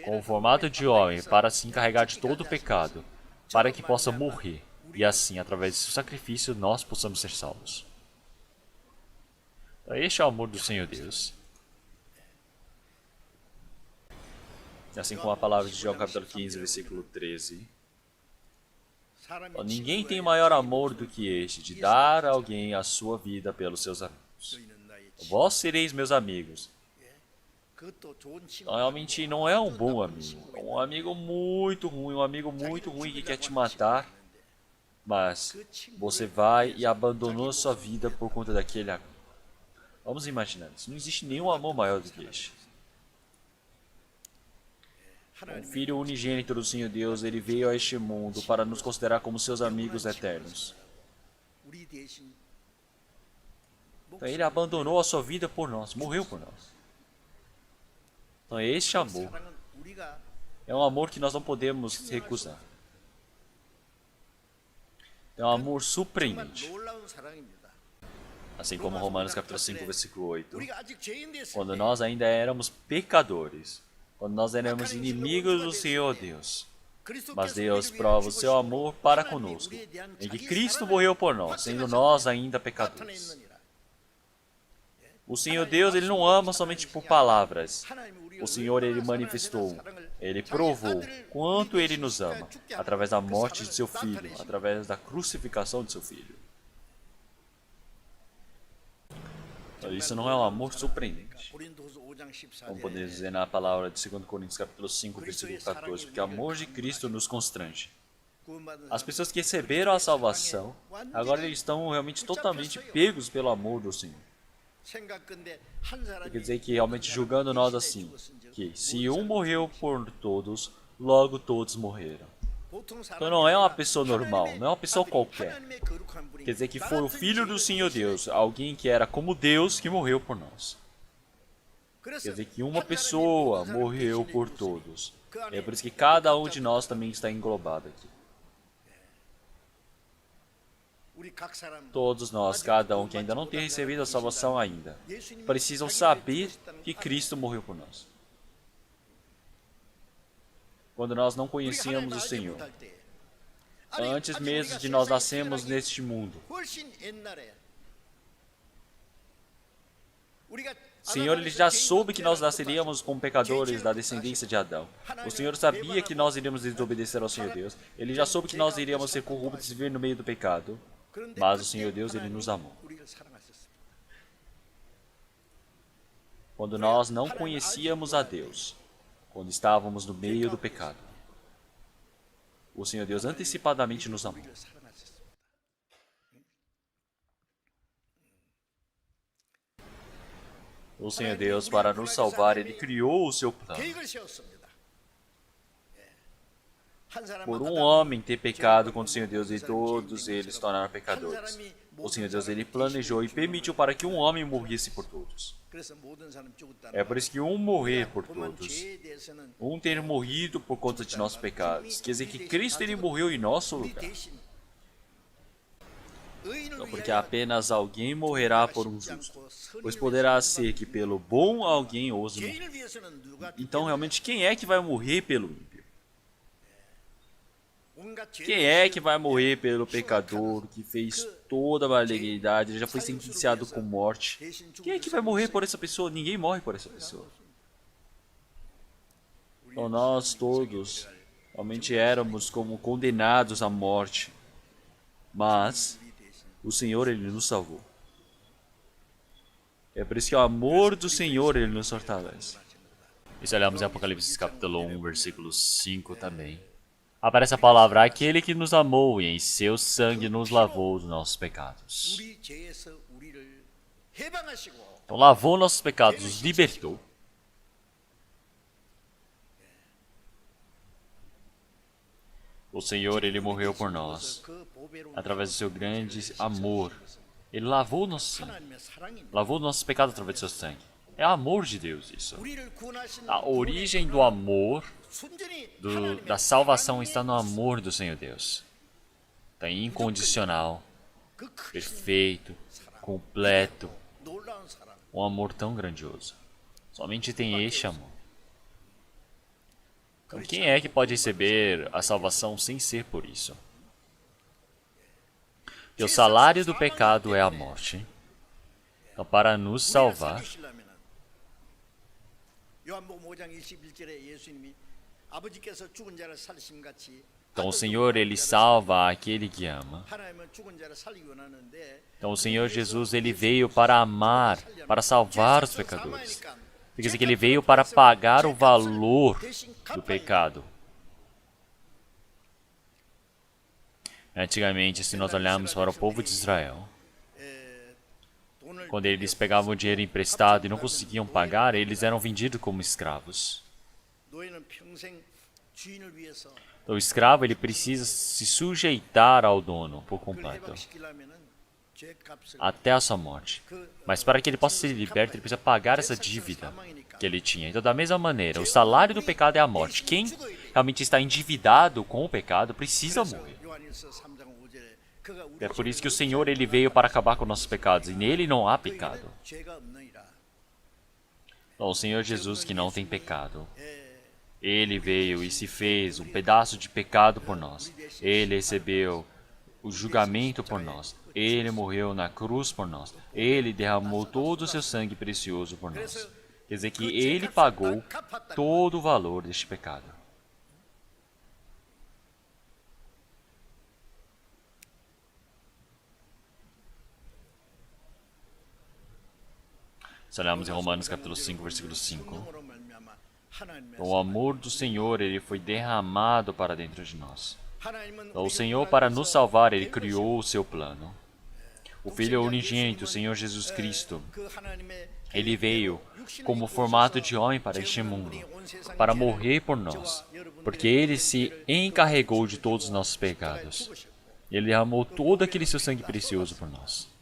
com o formato de homem, para se encarregar de todo o pecado, para que possa morrer, e assim, através do seu sacrifício, nós possamos ser salvos. Então, este é o amor do Senhor Deus. Assim como a palavra de João capítulo 15, versículo 13. Então, ninguém tem maior amor do que este, de dar a alguém a sua vida pelos seus amigos. Vós sereis meus amigos. Então, realmente não é um bom amigo. É um amigo muito ruim que quer te matar. Mas você vai e abandonou sua vida por conta daquele amigo. Vamos imaginar isso. Não existe nenhum amor maior do que este. O Filho unigênito do Senhor Deus, ele veio a este mundo para nos considerar como seus amigos eternos. 우리 대신 Então, ele abandonou a sua vida por nós, morreu por nós. Então, este amor 사랑은 우리가 É um amor que nós não podemos recusar. É um amor 정말 surpreendente. 놀라운 사랑입니다. Assim como Romanos capítulo 5, versículo 8. 우리가 아직 죄인 됐을 Quando 때 nós ainda éramos pecadores, quando nós éramos inimigos do Senhor Deus, mas Deus prova o seu amor para conosco, em que Cristo morreu por nós, sendo nós ainda pecadores. O Senhor Deus, Ele não ama somente por palavras. O Senhor, Ele manifestou, Ele provou quanto Ele nos ama, através da morte de seu Filho, através da crucificação de seu Filho. Isso não é um amor surpreendente, como podemos dizer na palavra de 2 Coríntios capítulo 5, versículo 14, porque o amor de Cristo nos constrange. As pessoas que receberam a salvação, agora eles estão realmente totalmente pegos pelo amor do Senhor. Quer dizer que realmente julgando nós assim, que se um morreu por todos, logo todos morreram. Então não é uma pessoa normal, não é uma pessoa qualquer. Quer dizer que foi o Filho do Senhor Deus, alguém que era como Deus, que morreu por nós. Quer dizer que uma pessoa morreu por todos. É por isso que cada um de nós também está englobado aqui. Todos nós, cada um que ainda não tem recebido a salvação ainda, precisam saber que Cristo morreu por nós. Quando nós não conhecíamos o Senhor, antes mesmo de nós nascermos neste mundo, o Senhor ele já soube que nós nasceríamos como pecadores da descendência de Adão. O Senhor sabia que nós iríamos desobedecer ao Senhor Deus. Ele já soube que nós iríamos ser corruptos e viver no meio do pecado. Mas o Senhor Deus, Ele nos amou. Quando nós não conhecíamos a Deus, quando estávamos no meio do pecado, o Senhor Deus antecipadamente nos amou. O Senhor Deus, para nos salvar, Ele criou o seu plano. Por um homem ter pecado contra o Senhor Deus e todos eles se tornaram pecadores. O Senhor Deus ele planejou e permitiu para que um homem morresse por todos. É por isso que um morrer por todos, um ter morrido por conta de nossos pecados, quer dizer que Cristo ele morreu em nosso lugar. Então, porque apenas alguém morrerá por um justo, pois poderá ser que pelo bom alguém ouse morrer. Então, realmente, quem é que vai morrer pelo ímpio? Quem é que vai morrer pelo pecador que fez toda a malignidade, ele já foi sentenciado com morte? Quem é que vai morrer por essa pessoa? Ninguém morre por essa pessoa. Então nós todos realmente éramos como condenados à morte, mas o Senhor ele nos salvou. É por isso que o amor do Senhor ele nos fortalece. E se olharmos em Apocalipse capítulo 1, versículo 5 também, aparece a palavra, aquele que nos amou e em seu sangue nos lavou os nossos pecados. Então lavou nossos pecados, nos libertou. O Senhor, Ele morreu por nós, através do seu grande amor. Ele lavou o nosso sangue, lavou nossos pecados através do seu sangue. É amor de Deus isso. A origem do amor, da salvação está no amor do Senhor Deus. Está incondicional, perfeito, completo. Um amor tão grandioso. Somente tem este amor. Então, quem é que pode receber a salvação sem ser por isso? Porque o salário do pecado é a morte. Então, para nos salvar, então o Senhor, Ele salva aquele que ama. Então o Senhor Jesus, Ele veio para amar, para salvar os pecadores. Quer dizer que Ele veio para pagar o valor do pecado. Antigamente, se nós olharmos para o povo de Israel, quando eles pegavam o dinheiro emprestado e não conseguiam pagar, eles eram vendidos como escravos. Então, o escravo ele precisa se sujeitar ao dono por completo. 죄값을 até a sua morte. Mas para que ele possa ser liberto, ele precisa pagar essa dívida que ele tinha. Então, da mesma maneira, o salário do pecado é a morte. Quem realmente está endividado com o pecado precisa morrer. 요한일서 3장 5절에 그가 우리 É por isso que o Senhor ele veio para acabar com nossos pecados, e nele não há pecado. 죄가 없느니라. Então, o Senhor Jesus que não tem pecado, ele veio e se fez um pedaço de pecado por nós. Ele recebeu o julgamento por nós. Ele morreu na cruz por nós. Ele derramou todo o seu sangue precioso por nós. Quer dizer que ele pagou todo o valor deste pecado. Se olharmos em Romanos capítulo 5, versículo 5. 성령으로 말미암아 하나님의 O amor do Senhor, ele foi derramado para dentro de nós. 하나님은 Então, o 우리를 Senhor, para nos salvar, ele 구원하기 criou o seu plano. O Filho unigênito, o Senhor Jesus Cristo, 그 하나님의 ele veio como formato de homem para este mundo, para morrer por nós, porque ele se encarregou de todos os nossos pecados. Ele derramou todo aquele seu sangue precioso por nós.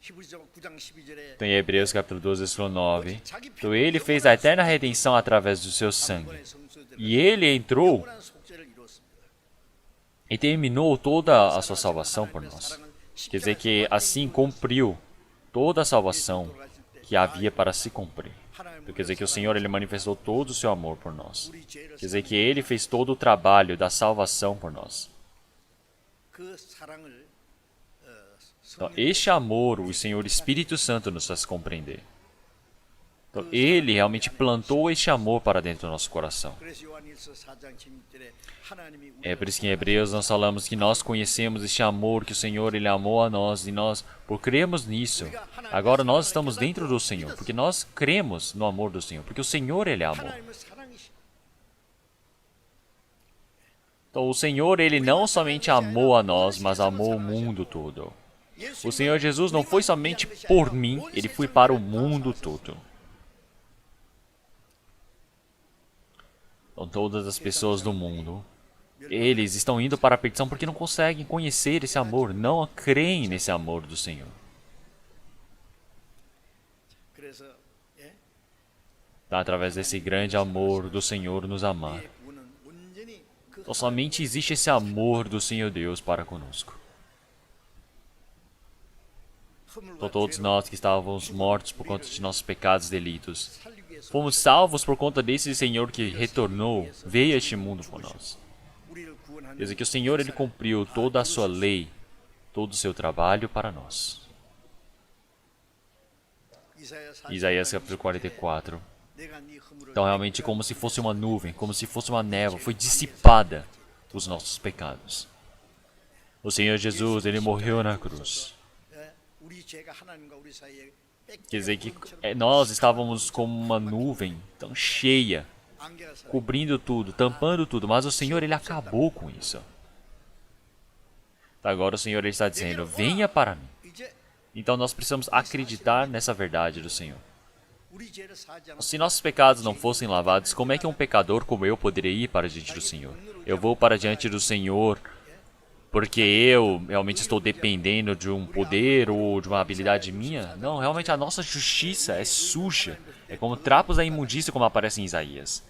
히브리서 9장 12절에 Então, em Hebreus capítulo 12, versículo 9, então ele fez a eterna redenção através do seu sangue. E ele entrou 영원한 속죄를 이루었습니다. e terminou toda a sua salvação por nós. Quer dizer que assim cumpriu toda a salvação que havia para se cumprir. Então, quer dizer que o Senhor ele manifestou todo o seu amor por nós. 우리 죄를 Quer dizer que ele fez todo o trabalho da salvação por nós. 그 사랑을 Então, este amor, o Senhor Espírito Santo nos faz compreender. Então, ele realmente plantou este amor para dentro do nosso coração. 그래서 요한일서 4장 16절에 하나님이 É por isso que em Hebreus nós falamos que nós conhecemos este amor que o Senhor ele amou a nós e nós, por cremos nisso, agora nós estamos dentro do Senhor, porque nós cremos no amor do Senhor, porque o Senhor ele amou. 하나님은 사랑이시. Então o Senhor ele não somente amou a nós, mas amou o mundo todo. O Senhor Jesus não foi somente por mim, ele foi para o mundo todo. Então todas as pessoas do mundo, eles estão indo para a perdição porque não conseguem conhecer esse amor, não creem nesse amor do Senhor. 그래서 예? Então, através desse grande amor do Senhor nos amar. 의 구원은 온전히 그 Então somente existe esse amor do Senhor Deus para conosco. Então todos nós que estávamos mortos por conta de nossos pecados e delitos, 살리기 위해서 fomos salvos por conta desse Senhor que retornou, veio a este mundo por nós. 우리를 구원하는 Quer dizer que o Senhor ele cumpriu toda a sua lei, todo o seu trabalho para nós. Isaías capítulo 44. 내가 네 허물을 Então realmente como se fosse uma nuvem, como se fosse uma névoa, foi dissipada os nossos pecados. O Senhor Jesus, ele morreu na cruz. 예? 우리 죄가 하나님과 우리 사이에 Quer dizer que nós estávamos como uma nuvem tão cheia, 안개가 사 cobrindo tudo, tampando tudo, mas o Senhor ele acabou com isso. Agora o Senhor ele está dizendo, venha para mim. 이제 Então nós precisamos acreditar nessa verdade do Senhor. 우리 죄를 사하지 않고 Se nossos pecados não fossem lavados, como é que um pecador como eu poderia ir para diante do Senhor? Eu vou para diante do Senhor porque eu realmente estou dependendo de um poder ou de uma habilidade minha? Não, realmente a nossa justiça é suja. É como trapos da imundícia, como aparece em Isaías.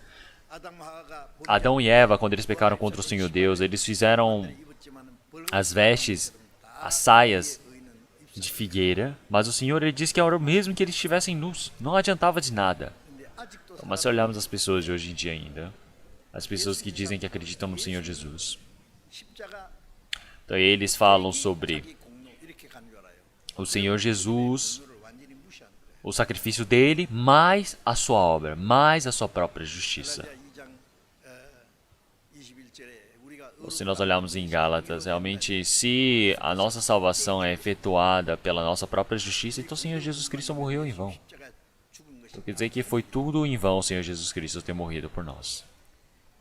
아담과 하와가 Adão e Eva, quando eles pecaram contra o Senhor Deus, eles fizeram 입었지만 as vestes, as saias de figueira, mas o Senhor ele disse que era o mesmo que eles estivessem nus. Não adiantava de nada. 근데 아직도 Mas se olharmos as pessoas de hoje em dia ainda, as pessoas que dizem que acreditam no Senhor Jesus, 십자가 então eles falam sobre 자기 공로 이렇게 간주하라요. o Senhor Jesus, 공로를 완전히 무시하는 거예요. o sacrifício dele, mais a sua obra, mais a sua própria justiça. 갈라디아 2장 21절에 우리가 Se nós olharmos em Gálatas, realmente, se a nossa salvação é efetuada pela nossa própria justiça, então o Senhor Jesus Cristo morreu em vão. 십자가 죽은 것이 Então quer dizer que foi tudo em vão o Senhor Jesus Cristo ter morrido por nós.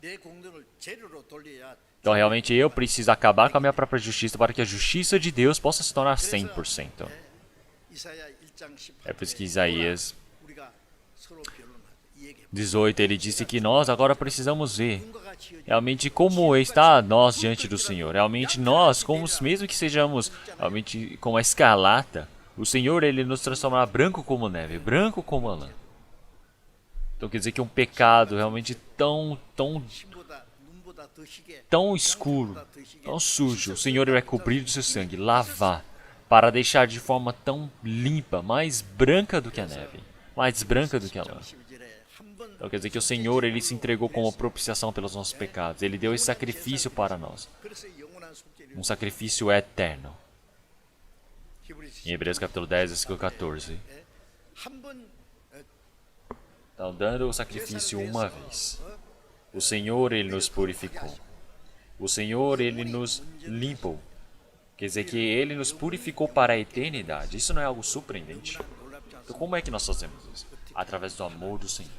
내 공로를 재료로 돌려야 Então realmente eu preciso acabar com a minha própria justiça para que a justiça de Deus possa se tornar 100%. 이사야 1장 18절에 É por isso que Isaías 우리가 서로 변론하자. 18, ele disse que nós agora precisamos ver realmente como está nós diante do Senhor. Realmente nós, como mesmo que sejamos realmente como a escarlata, o Senhor ele nos transformará branco como neve, branco como a lã. Então quer dizer que um pecado realmente tão escuro, tão sujo, o Senhor vai cobrir do seu sangue, lavar, para deixar de forma tão limpa, mais branca do que a neve, mais branca do que a lã. Então quer dizer que o Senhor ele se entregou como propiciação pelos nossos pecados. Ele deu esse sacrifício para nós, um sacrifício eterno. Em Hebreus capítulo 10, versículo 14. Então, dando o sacrifício uma vez, o Senhor ele nos purificou. O Senhor ele nos limpou. Quer dizer que ele nos purificou para a eternidade. Isso não é algo surpreendente? Então como é que nós fazemos isso? Através do amor do Senhor.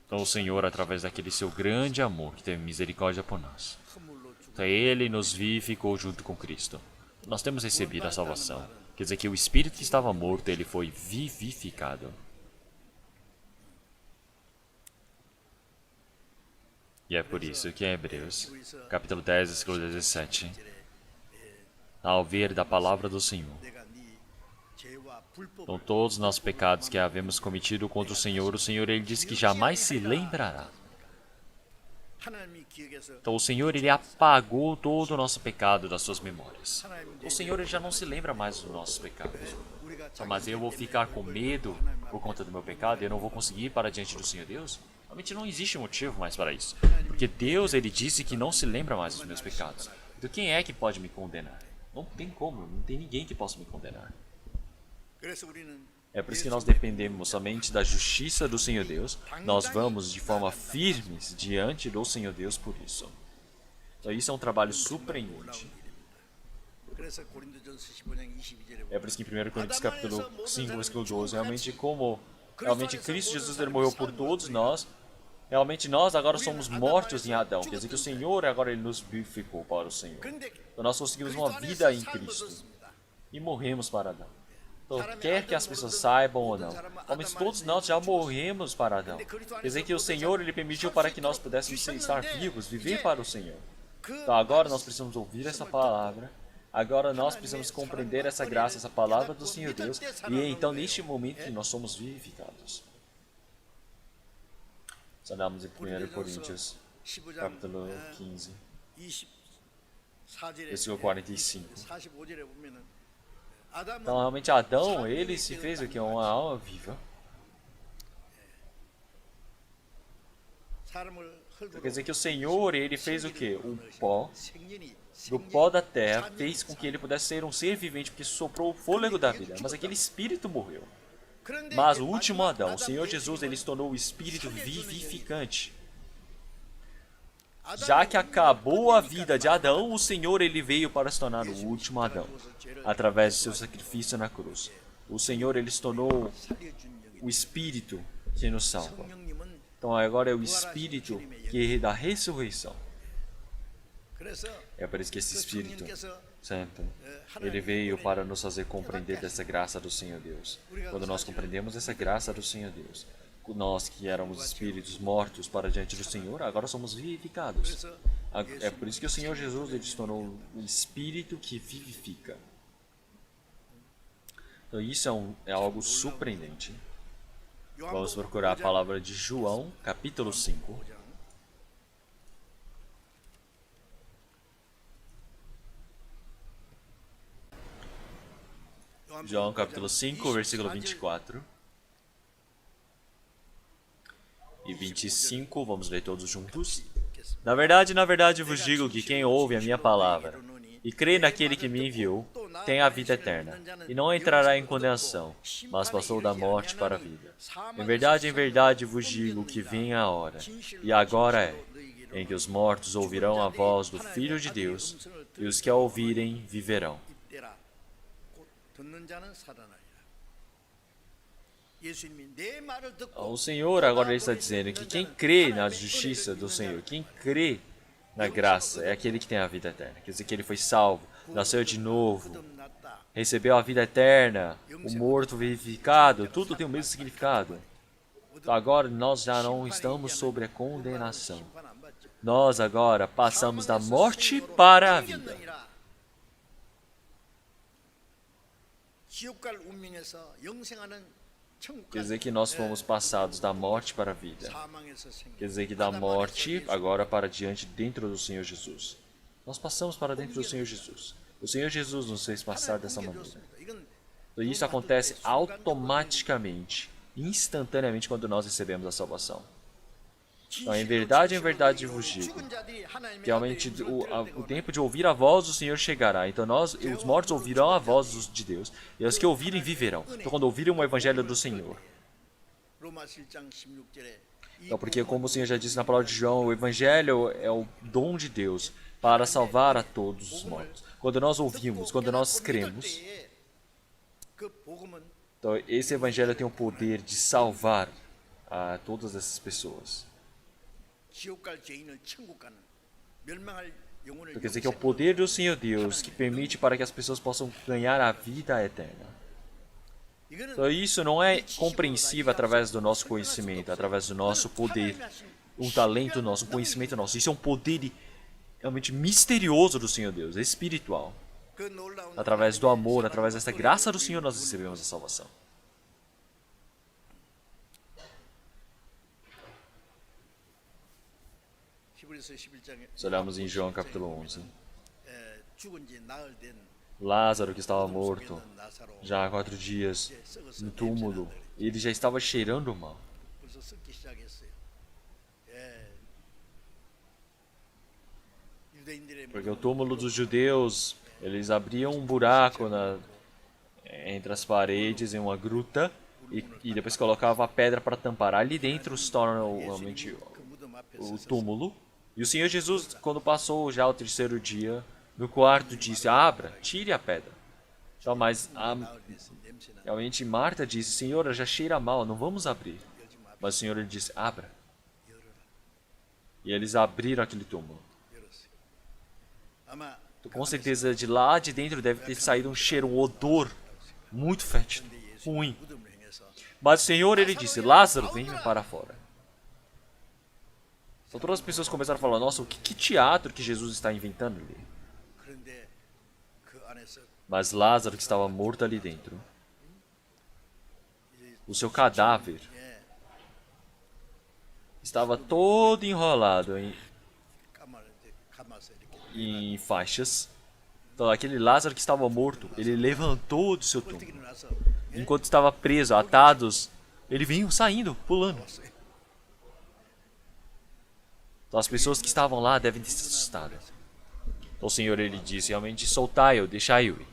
Então o Senhor, através daquele seu grande amor que teve misericórdia por nós, então ele nos vivificou junto com Cristo. Nós temos recebido a salvação. Quer dizer que o Espírito que estava morto, ele foi vivificado. E é por isso que em Hebreus, capítulo 10, versículo 17, ao ver da palavra do Senhor, então todos os nossos pecados que havemos cometido contra o Senhor ele diz que jamais se lembrará. Então o Senhor ele apagou todo o nosso pecado das suas memórias. O Senhor ele já não se lembra mais dos nossos pecados. Então, mas eu vou ficar com medo por conta do meu pecado e eu não vou conseguir ir para diante do Senhor Deus? Realmente não existe motivo mais para isso. Porque Deus ele disse que não se lembra mais dos meus pecados. Então quem é que pode me condenar? Não tem como, não tem ninguém que possa me condenar. É por isso que nós dependemos somente da justiça do Senhor Deus. Nós vamos de forma firmes diante do Senhor Deus por isso. Então isso é um trabalho surpreendente. É por isso que em 1 Coríntios capítulo 5, versículo 12, realmente Cristo Jesus ele morreu por todos nós. Realmente nós agora somos mortos em Adão. Quer dizer que o Senhor agora ele nos vivificou para o Senhor. Então nós conseguimos uma vida em Cristo. E morremos para Adão. Então, quer que as pessoas saibam ou não, mas todos nós já morremos para Adão. Quer dizer que o Senhor ele permitiu para que nós pudéssemos estar vivos, viver para o Senhor. Então agora nós precisamos ouvir essa palavra. Agora nós precisamos compreender essa graça, essa palavra do Senhor Deus. E então neste momento que nós somos vivificados. Andamos em 1 Coríntios capítulo 15, versículo 45. Então realmente Adão, ele se fez o que? Uma alma viva. Então, quer dizer que o Senhor, ele fez o que? O pó, do pó da terra, fez com que ele pudesse ser um ser vivente, porque soprou o fôlego da vida. Mas aquele espírito morreu. Mas o último Adão, o Senhor Jesus, ele se tornou o espírito vivificante. Já que acabou a vida de Adão, o Senhor ele veio para se tornar o último Adão, através do seu sacrifício na cruz. O Senhor ele se tornou o Espírito que nos salva. Então agora é o Espírito que é da ressurreição. É por isso que esse Espírito Santo, ele veio para nos fazer compreender dessa graça do Senhor Deus. Quando nós compreendemos essa graça do Senhor Deus, nós que éramos espíritos mortos para diante do Senhor, agora somos vivificados. É por isso que o Senhor Jesus ele se tornou o Espírito que vivifica. Então isso é algo surpreendente. Vamos procurar a palavra de João, capítulo 5. João capítulo 5, versículo 24. E 25, vamos ler todos juntos. Na verdade vos digo que quem ouve a minha palavra e crê naquele que me enviou, tem a vida eterna, e não entrará em condenação, mas passou da morte para a vida. Em verdade vos digo que vem a hora, e agora é, em que os mortos ouvirão a voz do Filho de Deus, e os que a ouvirem viverão. O Senhor agora está dizendo que quem crê na justiça do Senhor, quem crê na graça, é aquele que tem a vida eterna. Quer dizer que ele foi salvo, nasceu de novo, recebeu a vida eterna, o morto vivificado, tudo tem o mesmo significado. Então agora nós já não estamos sobre a condenação. Nós agora passamos da morte para a vida. Quer dizer que nós fomos passados da morte para a vida. Quer dizer que da morte agora para diante dentro do Senhor Jesus. Nós passamos para dentro do Senhor Jesus. O Senhor Jesus nos fez passar dessa maneira. Então, isso acontece automaticamente, instantaneamente quando nós recebemos a salvação. Então, em verdade vos digo, que realmente o tempo de ouvir a voz do Senhor chegará. Então os mortos ouvirão a voz de Deus, e os que ouvirem viverão. Então quando ouvirem o evangelho do Senhor. Então, porque como o Senhor já disse na palavra de João, o evangelho é o dom de Deus para salvar a todos os mortos. Quando nós ouvimos, quando nós cremos, então esse evangelho tem o poder de salvar a todas essas pessoas. Então, quer dizer que é o poder do Senhor Deus que permite para que as pessoas possam ganhar a vida eterna. Então, isso não é compreensível através do nosso conhecimento, através do nosso poder, um talento nosso, um conhecimento nosso. Isso é um poder realmente misterioso do Senhor Deus, espiritual. Através do amor, através dessa graça do Senhor, nós recebemos a salvação. Se olharmos em João capítulo 11, Lázaro, que estava morto já há 4 dias no túmulo, ele já estava cheirando mal. Porque o túmulo dos judeus, eles abriam um buraco entre as paredes em uma gruta e depois colocavam a pedra para tampar. Ali dentro se torna realmente o túmulo. E o Senhor Jesus, quando passou já o 3º dia, no quarto disse, abra, tire a pedra. Então, mas realmente Marta disse, Senhor, já cheira mal, não vamos abrir. Mas o Senhor ele disse, abra. E eles abriram aquele túmulo. Então, com certeza de lá de dentro deve ter saído um cheiro, um odor muito fétido, ruim. Mas o Senhor ele disse, Lázaro, vem para fora. Então todas as pessoas começaram a falar, nossa, que teatro que Jesus está inventando ali. Mas Lázaro, que estava morto ali dentro, o seu cadáver estava todo enrolado em faixas. Então aquele Lázaro que estava morto, ele levantou do seu túmulo. Enquanto estava preso, atados, ele veio saindo, pulando. Então as pessoas que estavam lá devem ter se assustado. Então o Senhor ele disse, realmente soltai-o, deixai-o ir.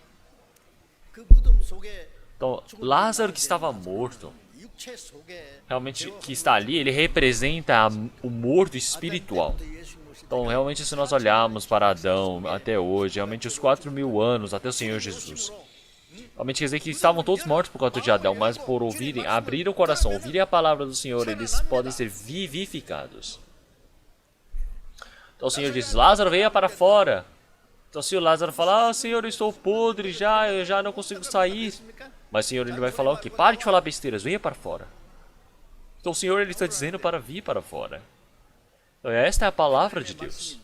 Então Lázaro que estava morto, realmente que está ali, ele representa o morto espiritual. Então realmente se nós olharmos para Adão até hoje, realmente os 4.000 anos até o Senhor Jesus, realmente quer dizer que estavam todos mortos por causa de Adão, mas por ouvirem, abrirem o coração, ouvirem a palavra do Senhor, eles podem ser vivificados. Então o Senhor diz, Lázaro, venha para fora. Então se o Lázaro falar, Senhor, eu estou podre já, eu já não consigo sair. Mas o Senhor ele vai falar o quê? Pare de falar besteiras, venha para fora. Então o Senhor ele está dizendo para vir para fora. Então esta é a palavra de Deus.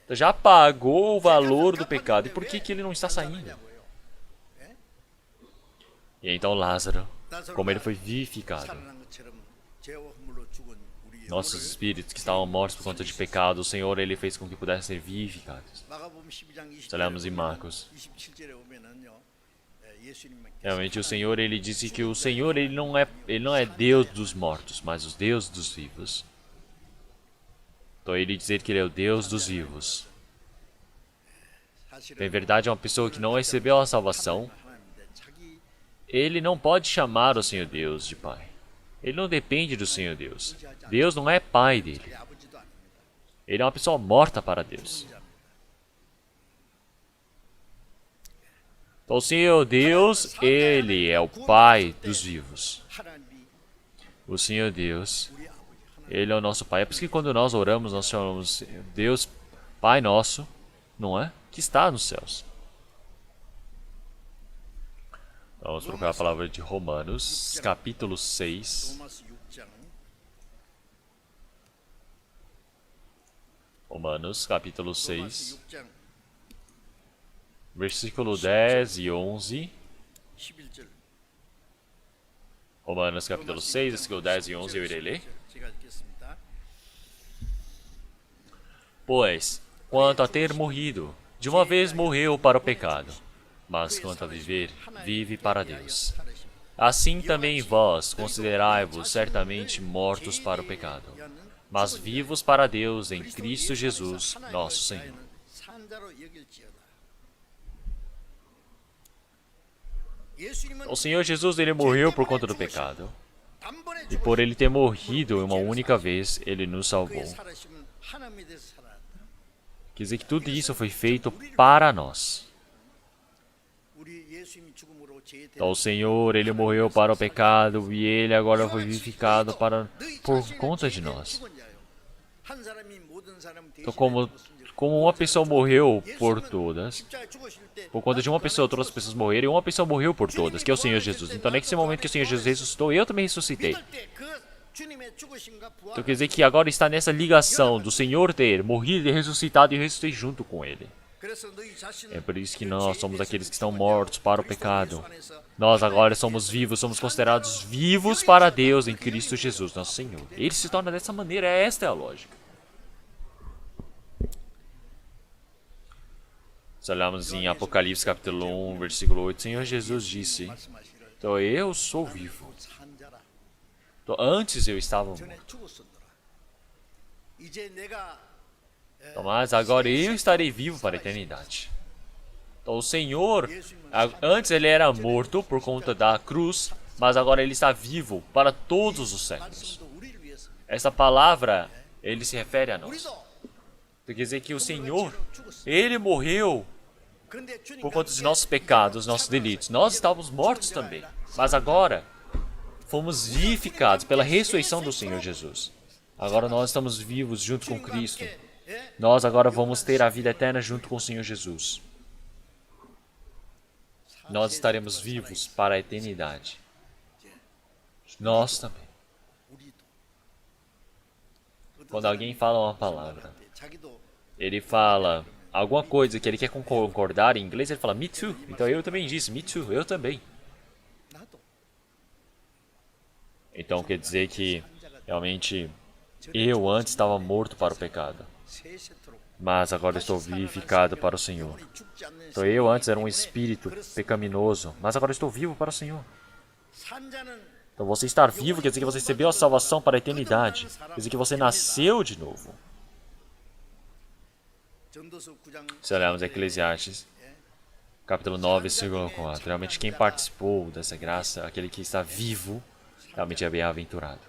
Então, já pagou o valor do pecado. E por que ele não está saindo? E então Lázaro, como ele foi vivificado, nossos espíritos que estavam mortos por conta de pecado, o Senhor ele fez com que pudessem ser vivificados. Se olharmos em Marcos, realmente o Senhor ele disse que o Senhor ele não é Deus dos mortos, mas o Deus dos vivos. Então ele dizer que ele é o Deus dos vivos. Em verdade, é uma pessoa que não recebeu a salvação. Ele não pode chamar o Senhor Deus de Pai. Ele não depende do Senhor Deus. Deus não é pai dele. Ele é uma pessoa morta para Deus. Então o Senhor Deus, ele é o Pai dos vivos. O Senhor Deus, ele é o nosso Pai. É por isso que quando nós oramos, nós chamamos Deus Pai nosso, não é? Que está nos céus. Vamos procurar a palavra de Romanos, capítulo 6. 로마서 6장 Romanos, capítulo 로마서 6, 6장 versículo 10 e 11. 11절 Romanos, capítulo 6, versículo 10 e 11, eu irei ler. 제가 읽겠습니다. Pois, quanto a ter morrido, de uma vez morreu para o pecado, mas quanto a viver, vive para Deus. Assim também vós considerai-vos certamente mortos para o pecado, mas vivos para Deus em Cristo Jesus, nosso Senhor. 산자로 여길지어다. O Senhor Jesus, ele morreu por conta do pecado, e por ele ter morrido uma única vez, ele nos salvou. Quer dizer que tudo isso foi feito para nós. Então, o Senhor, ele morreu para o pecado e ele agora foi vivificado por conta de nós. Então, como uma pessoa morreu por todas, por conta de uma pessoa, todas as pessoas morreram, e uma pessoa morreu por todas, que é o Senhor Jesus. Então, nesse momento que o Senhor Jesus ressuscitou, eu também ressuscitei. Então, quer dizer que agora está nessa ligação do Senhor ter morrido e ressuscitado, e eu ressuscitei junto com ele. É por isso que nós somos aqueles que estão mortos para o pecado. Nós agora somos vivos, somos considerados vivos para Deus em Cristo Jesus, nosso Senhor. Ele se torna dessa maneira, esta é a lógica. Se olharmos em Apocalipse capítulo 1, versículo 8, o Senhor Jesus disse: então eu sou vivo. Então, antes eu estava morto. Então, mas agora eu estarei vivo para a eternidade. Então, o Senhor, antes ele era morto por conta da cruz, mas agora ele está vivo para todos os séculos. Essa palavra, ele se refere a nós. Quer dizer que o Senhor, ele morreu por conta dos nossos pecados, nossos delitos. Nós estávamos mortos também, mas agora fomos vivificados pela ressurreição do Senhor Jesus. Agora nós estamos vivos junto com Cristo. Nós agora vamos ter a vida eterna junto com o Senhor Jesus. Nós estaremos vivos para a eternidade. Nós também. Quando alguém fala uma palavra, ele fala alguma coisa que ele quer concordar em inglês, ele fala me too. Então eu também disse me too, eu também. Então quer dizer que realmente eu antes estava morto para o pecado, mas agora estou vivificado para o Senhor. Então eu antes era um espírito pecaminoso, mas agora estou vivo para o Senhor. Então você estar vivo quer dizer que você recebeu a salvação para a eternidade. Quer dizer que você nasceu de novo. Se olharmos Eclesiastes, capítulo 9, versículo 4, realmente quem participou dessa graça, aquele que está vivo, realmente é bem-aventurado.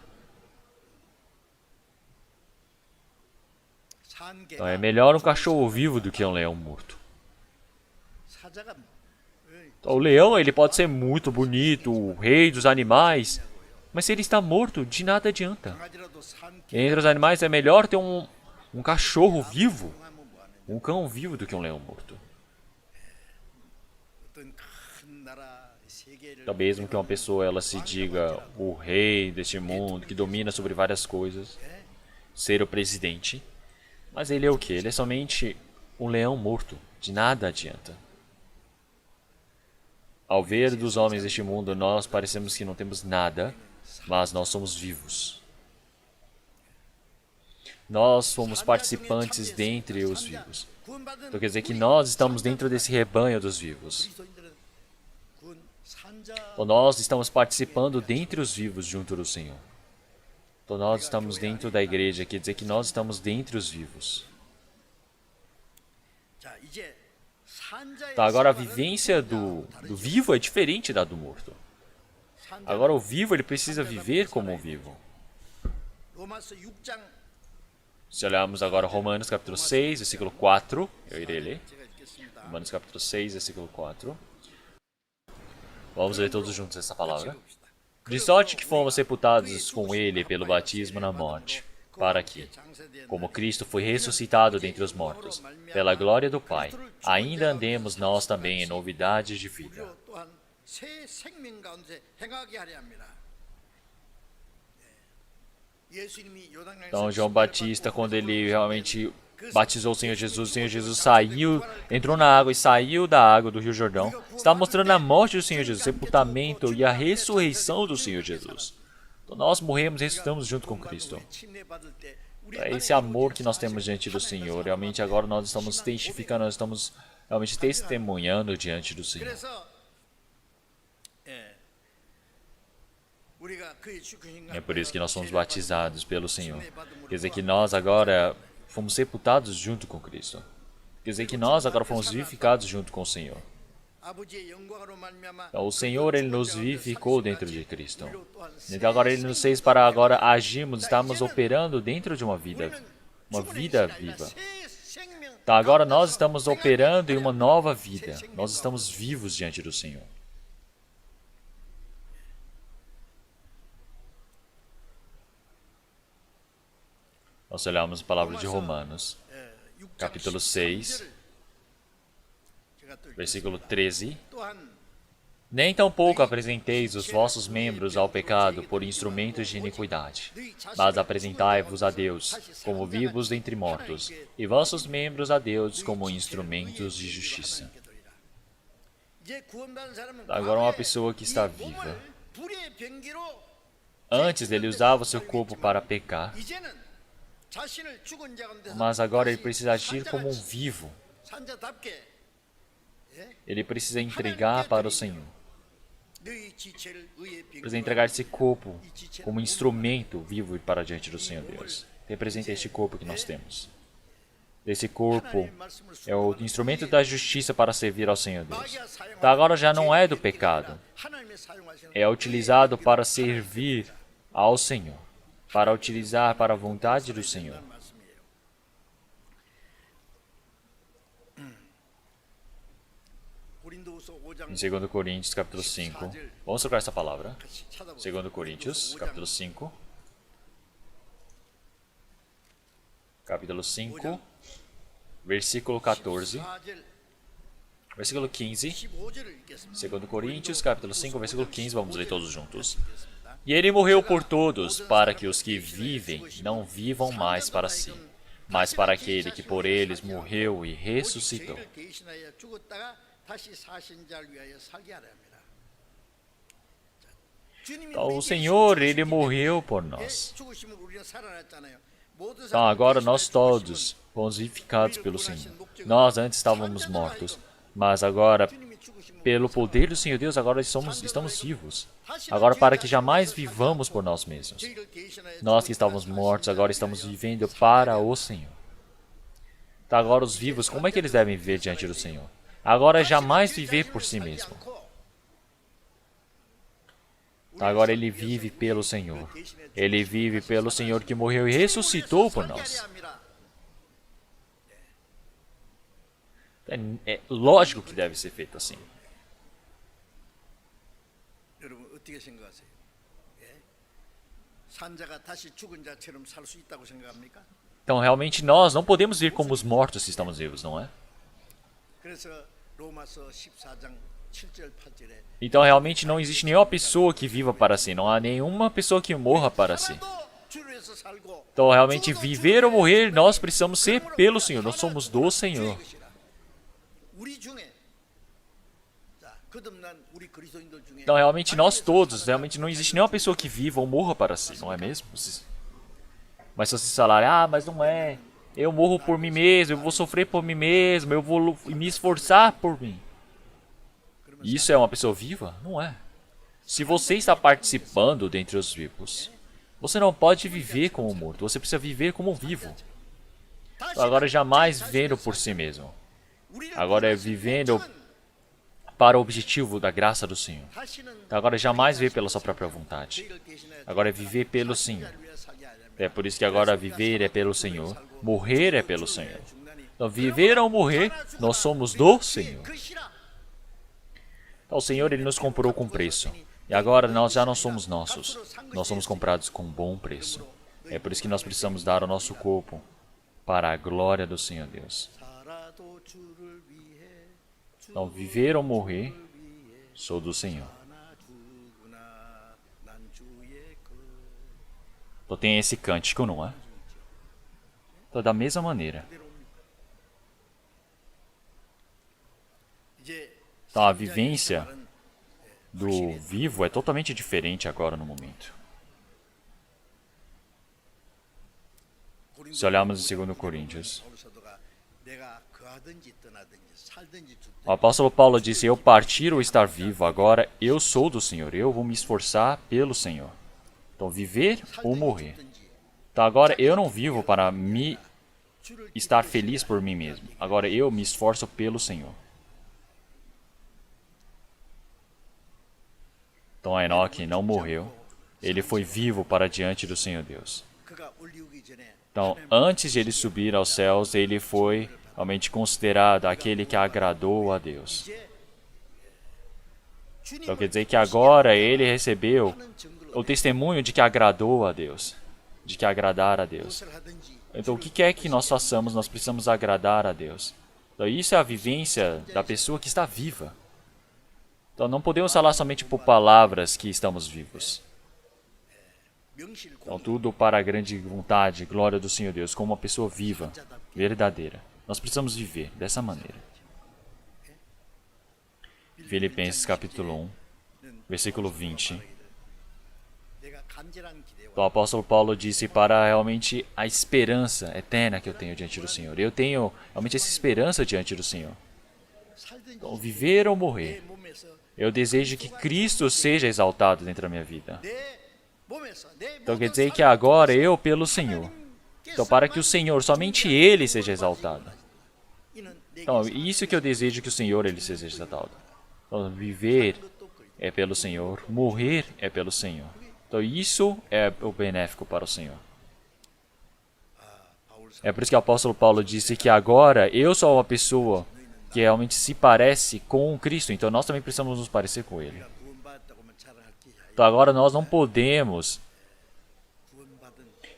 Então é melhor um cachorro vivo do que um leão morto. Então, o leão ele pode ser muito bonito, o rei dos animais, mas se ele está morto, de nada adianta. Entre os animais é melhor ter um cachorro vivo, um cão vivo do que um leão morto. Então, mesmo que uma pessoa ela se diga o rei deste mundo, que domina sobre várias coisas, ser o presidente, mas ele é o quê? Ele é somente um leão morto, de nada adianta. Ao ver dos homens deste mundo, nós parecemos que não temos nada, mas nós somos vivos. Nós somos participantes dentre os vivos. Então quer dizer que nós estamos dentro desse rebanho dos vivos. Então nós estamos participando dentre os vivos junto do Senhor. Então nós estamos dentro da igreja, quer dizer que nós estamos dentre os vivos. Então, agora a vivência do vivo é diferente da do morto. Agora o vivo ele precisa viver como um vivo. Se olharmos agora Romanos capítulo 6, versículo 4, eu irei ler. Romanos capítulo 6, versículo 4. Vamos ler todos juntos essa palavra. De sorte que fomos sepultados com ele pelo batismo na morte, para que, como Cristo foi ressuscitado dentre os mortos, pela glória do Pai, ainda andemos nós também em novidade de vida. 새 생명 가운데 행하게 하려 합니다. 예수님이 요단강에서 Então, João Batista, quando ele realmente batizou o Senhor Jesus saiu, entrou na água e saiu da água do Rio Jordão, está mostrando a morte do Senhor Jesus, o sepultamento e a ressurreição do Senhor Jesus. Então, nós morremos e ressuscitamos junto com Cristo. É esse amor que nós temos diante do Senhor. Realmente, agora nós estamos testificando, nós estamos realmente testemunhando diante do Senhor. É por isso que nós somos batizados pelo Senhor. Quer dizer que nós agora fomos sepultados junto com Cristo. Quer dizer que nós agora fomos vivificados junto com o Senhor. Então, o Senhor, Ele nos vivificou dentro de Cristo. Então agora Ele nos fez para agora agirmos, estarmos operando dentro de uma vida viva. Então agora nós estamos operando em uma nova vida. Nós estamos vivos diante do Senhor. Nós olhamos a palavra de Romanos, capítulo 6, versículo 13. Nem tampouco apresenteis os vossos membros ao pecado por instrumentos de iniquidade, mas apresentai-vos a Deus como vivos dentre mortos, e vossos membros a Deus como instrumentos de justiça. Agora uma pessoa que está viva. Antes ele usava o seu corpo para pecar, mas agora ele precisa agir como um vivo. Ele precisa entregar para o Senhor. Precisa entregar esse corpo como instrumento vivo para diante do Senhor Deus. Representa este corpo que nós temos. Esse corpo é o instrumento da justiça para servir ao Senhor Deus. Então agora já não é do pecado. É utilizado para servir ao Senhor. Para utilizar para a vontade do Senhor. Em 2 Coríntios, capítulo 5. Vamos trocar essa palavra. 2 Coríntios, capítulo 5. Capítulo 5, versículo 14. Versículo 15. 2 Coríntios, capítulo 5, versículo 15. Vamos ler todos juntos. E ele morreu por todos, para que os que vivem não vivam mais para si, mas para aquele que por eles morreu e ressuscitou. Então, o Senhor, Ele morreu por nós. Então, agora nós todos fomos vivificados pelo Senhor. Nós antes estávamos mortos, mas agora, pelo poder do Senhor Deus, agora estamos vivos. Agora, para que jamais vivamos por nós mesmos. Nós que estávamos mortos, agora estamos vivendo para o Senhor. Então, agora os vivos, como é que eles devem viver diante do Senhor? Agora, jamais viver por si mesmo. Agora ele vive pelo Senhor. Ele vive pelo Senhor que morreu e ressuscitou por nós. É lógico que deve ser feito assim. Então, realmente, nós não podemos vir como os mortos se estamos vivos, não é? Então, realmente, não existe nenhuma pessoa que viva para si. Não há nenhuma pessoa que morra para si. Então, realmente, viver ou morrer, nós precisamos ser pelo Senhor. Nós somos do Senhor. Então, realmente, nós todos, realmente, não existe nenhuma pessoa que viva ou morra para si, não é mesmo? Mas se vocês falarem, mas não é. Eu morro por mim mesmo, eu vou sofrer por mim mesmo, eu vou me esforçar por mim. Isso é uma pessoa viva? Não é. Se você está participando dentre os vivos, você não pode viver como morto, você precisa viver como vivo. Então, agora jamais vivendo por si mesmo. Agora é vivendo para o objetivo da graça do Senhor. Então, agora jamais viver pela sua própria vontade. Agora é viver pelo Senhor. É por isso que agora viver é pelo Senhor, morrer é pelo Senhor. Então, viver ou morrer, nós somos do Senhor. Então, o Senhor, Ele nos comprou com preço. E agora nós já não somos nossos. Nós somos comprados com bom preço. É por isso que nós precisamos dar o nosso corpo para a glória do Senhor Deus. Então, viver ou morrer, Sou do Senhor. Então tem esse cântico, não é? Então da mesma maneira. Então a vivência do vivo é totalmente diferente agora no momento. Se olharmos em 2 Coríntios, o apóstolo Paulo disse: eu partir ou estar vivo, agora eu sou do Senhor, eu vou me esforçar pelo Senhor. Então, viver ou morrer. Então, agora eu não vivo para me estar feliz por mim mesmo. Agora eu me esforço pelo Senhor. Então, Enoque não morreu. Ele foi vivo para diante do Senhor Deus. Então, antes de ele subir aos céus, ele foi realmente considerado aquele que agradou a Deus. Então quer dizer que agora ele recebeu o testemunho de que agradou a Deus, de que agradar a Deus. Então o que é que nós façamos? Nós precisamos agradar a Deus. Então isso é a vivência da pessoa que está viva. Então não podemos falar somente por palavras que estamos vivos. Então tudo para a grande vontade e glória do Senhor Deus, como uma pessoa viva, verdadeira. Nós precisamos viver dessa maneira. Filipenses capítulo 1, versículo 20. O apóstolo Paulo disse para realmente a esperança eterna que eu tenho diante do Senhor. Eu tenho realmente essa esperança diante do Senhor. Então, viver ou morrer, eu desejo que Cristo seja exaltado dentro da minha vida. Então quer dizer que agora eu pelo Senhor. Então para que o Senhor, somente Ele seja exaltado. Então isso que eu desejo, que o Senhor Ele seja exaltado. Então viver é pelo Senhor, morrer é pelo Senhor. Então isso é o benéfico para o Senhor. É por isso que o apóstolo Paulo disse que agora eu sou uma pessoa que realmente se parece com Cristo. Então nós também precisamos nos parecer com Ele. Então agora nós não podemos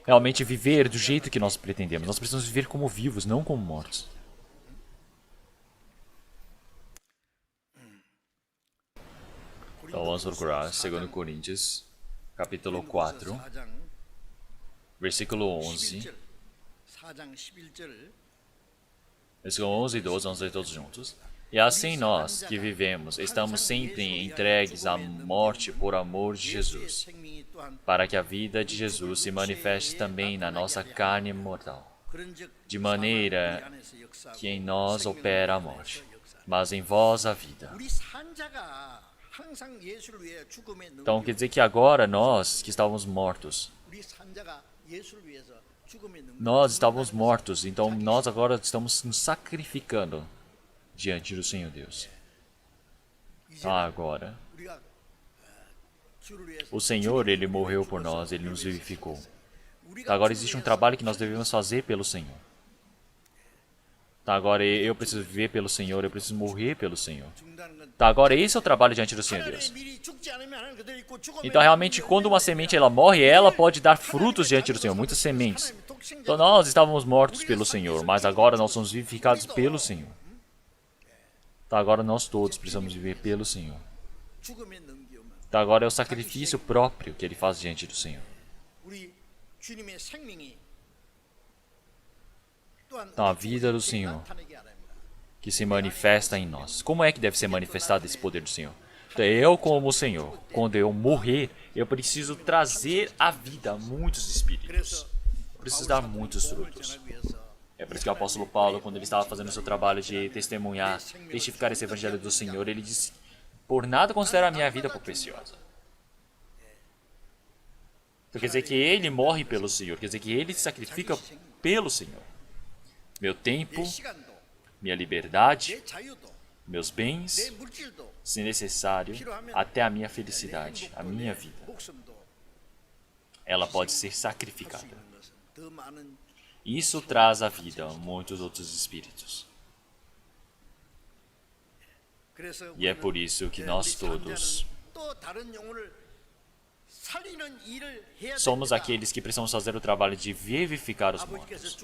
realmente viver do jeito que nós pretendemos. Nós precisamos viver como vivos, não como mortos. Então vamos procurar 2 Coríntios, capítulo 4, versículo 11. Versículo 11 e 12, vamos ler todos juntos. E assim nós, que vivemos, estamos sempre entregues à morte por amor de Jesus, para que a vida de Jesus se manifeste também na nossa carne mortal, de maneira que em nós opera a morte, mas em vós a vida. Então quer dizer que agora nós, que estávamos mortos, então nós agora estamos nos sacrificando diante do Senhor Deus. Então agora, o Senhor, Ele morreu por nós, Ele nos vivificou. Então agora existe um trabalho que nós devemos fazer pelo Senhor. Então agora eu preciso viver pelo Senhor, eu preciso morrer pelo Senhor. Então agora esse é o trabalho diante do Senhor Deus. Então realmente quando uma semente ela morre, ela pode dar frutos diante do Senhor, muitas sementes. Então nós estávamos mortos pelo Senhor, mas agora nós somos vivificados pelo Senhor. Então agora nós todos precisamos viver pelo Senhor. Então agora é o sacrifício próprio que Ele faz diante do Senhor. Então a vida do Senhor que se manifesta em nós. Como é que deve ser manifestado esse poder do Senhor? Então eu como o Senhor, quando eu morrer, eu preciso trazer à vida muitos espíritos. Eu preciso dar muitos frutos. É por isso que o apóstolo Paulo, quando ele estava fazendo o seu trabalho de testemunhar, testificar esse evangelho do Senhor, ele disse: por nada considero a minha vida por preciosa. Então quer dizer que ele morre pelo Senhor, quer dizer que ele se sacrifica pelo Senhor. Meu tempo, minha liberdade, meus bens, se necessário, até a minha felicidade, a minha vida, ela pode ser sacrificada. Isso traz à vida muitos outros espíritos. E é por isso que nós todos somos aqueles que precisamos fazer o trabalho de vivificar os mortos.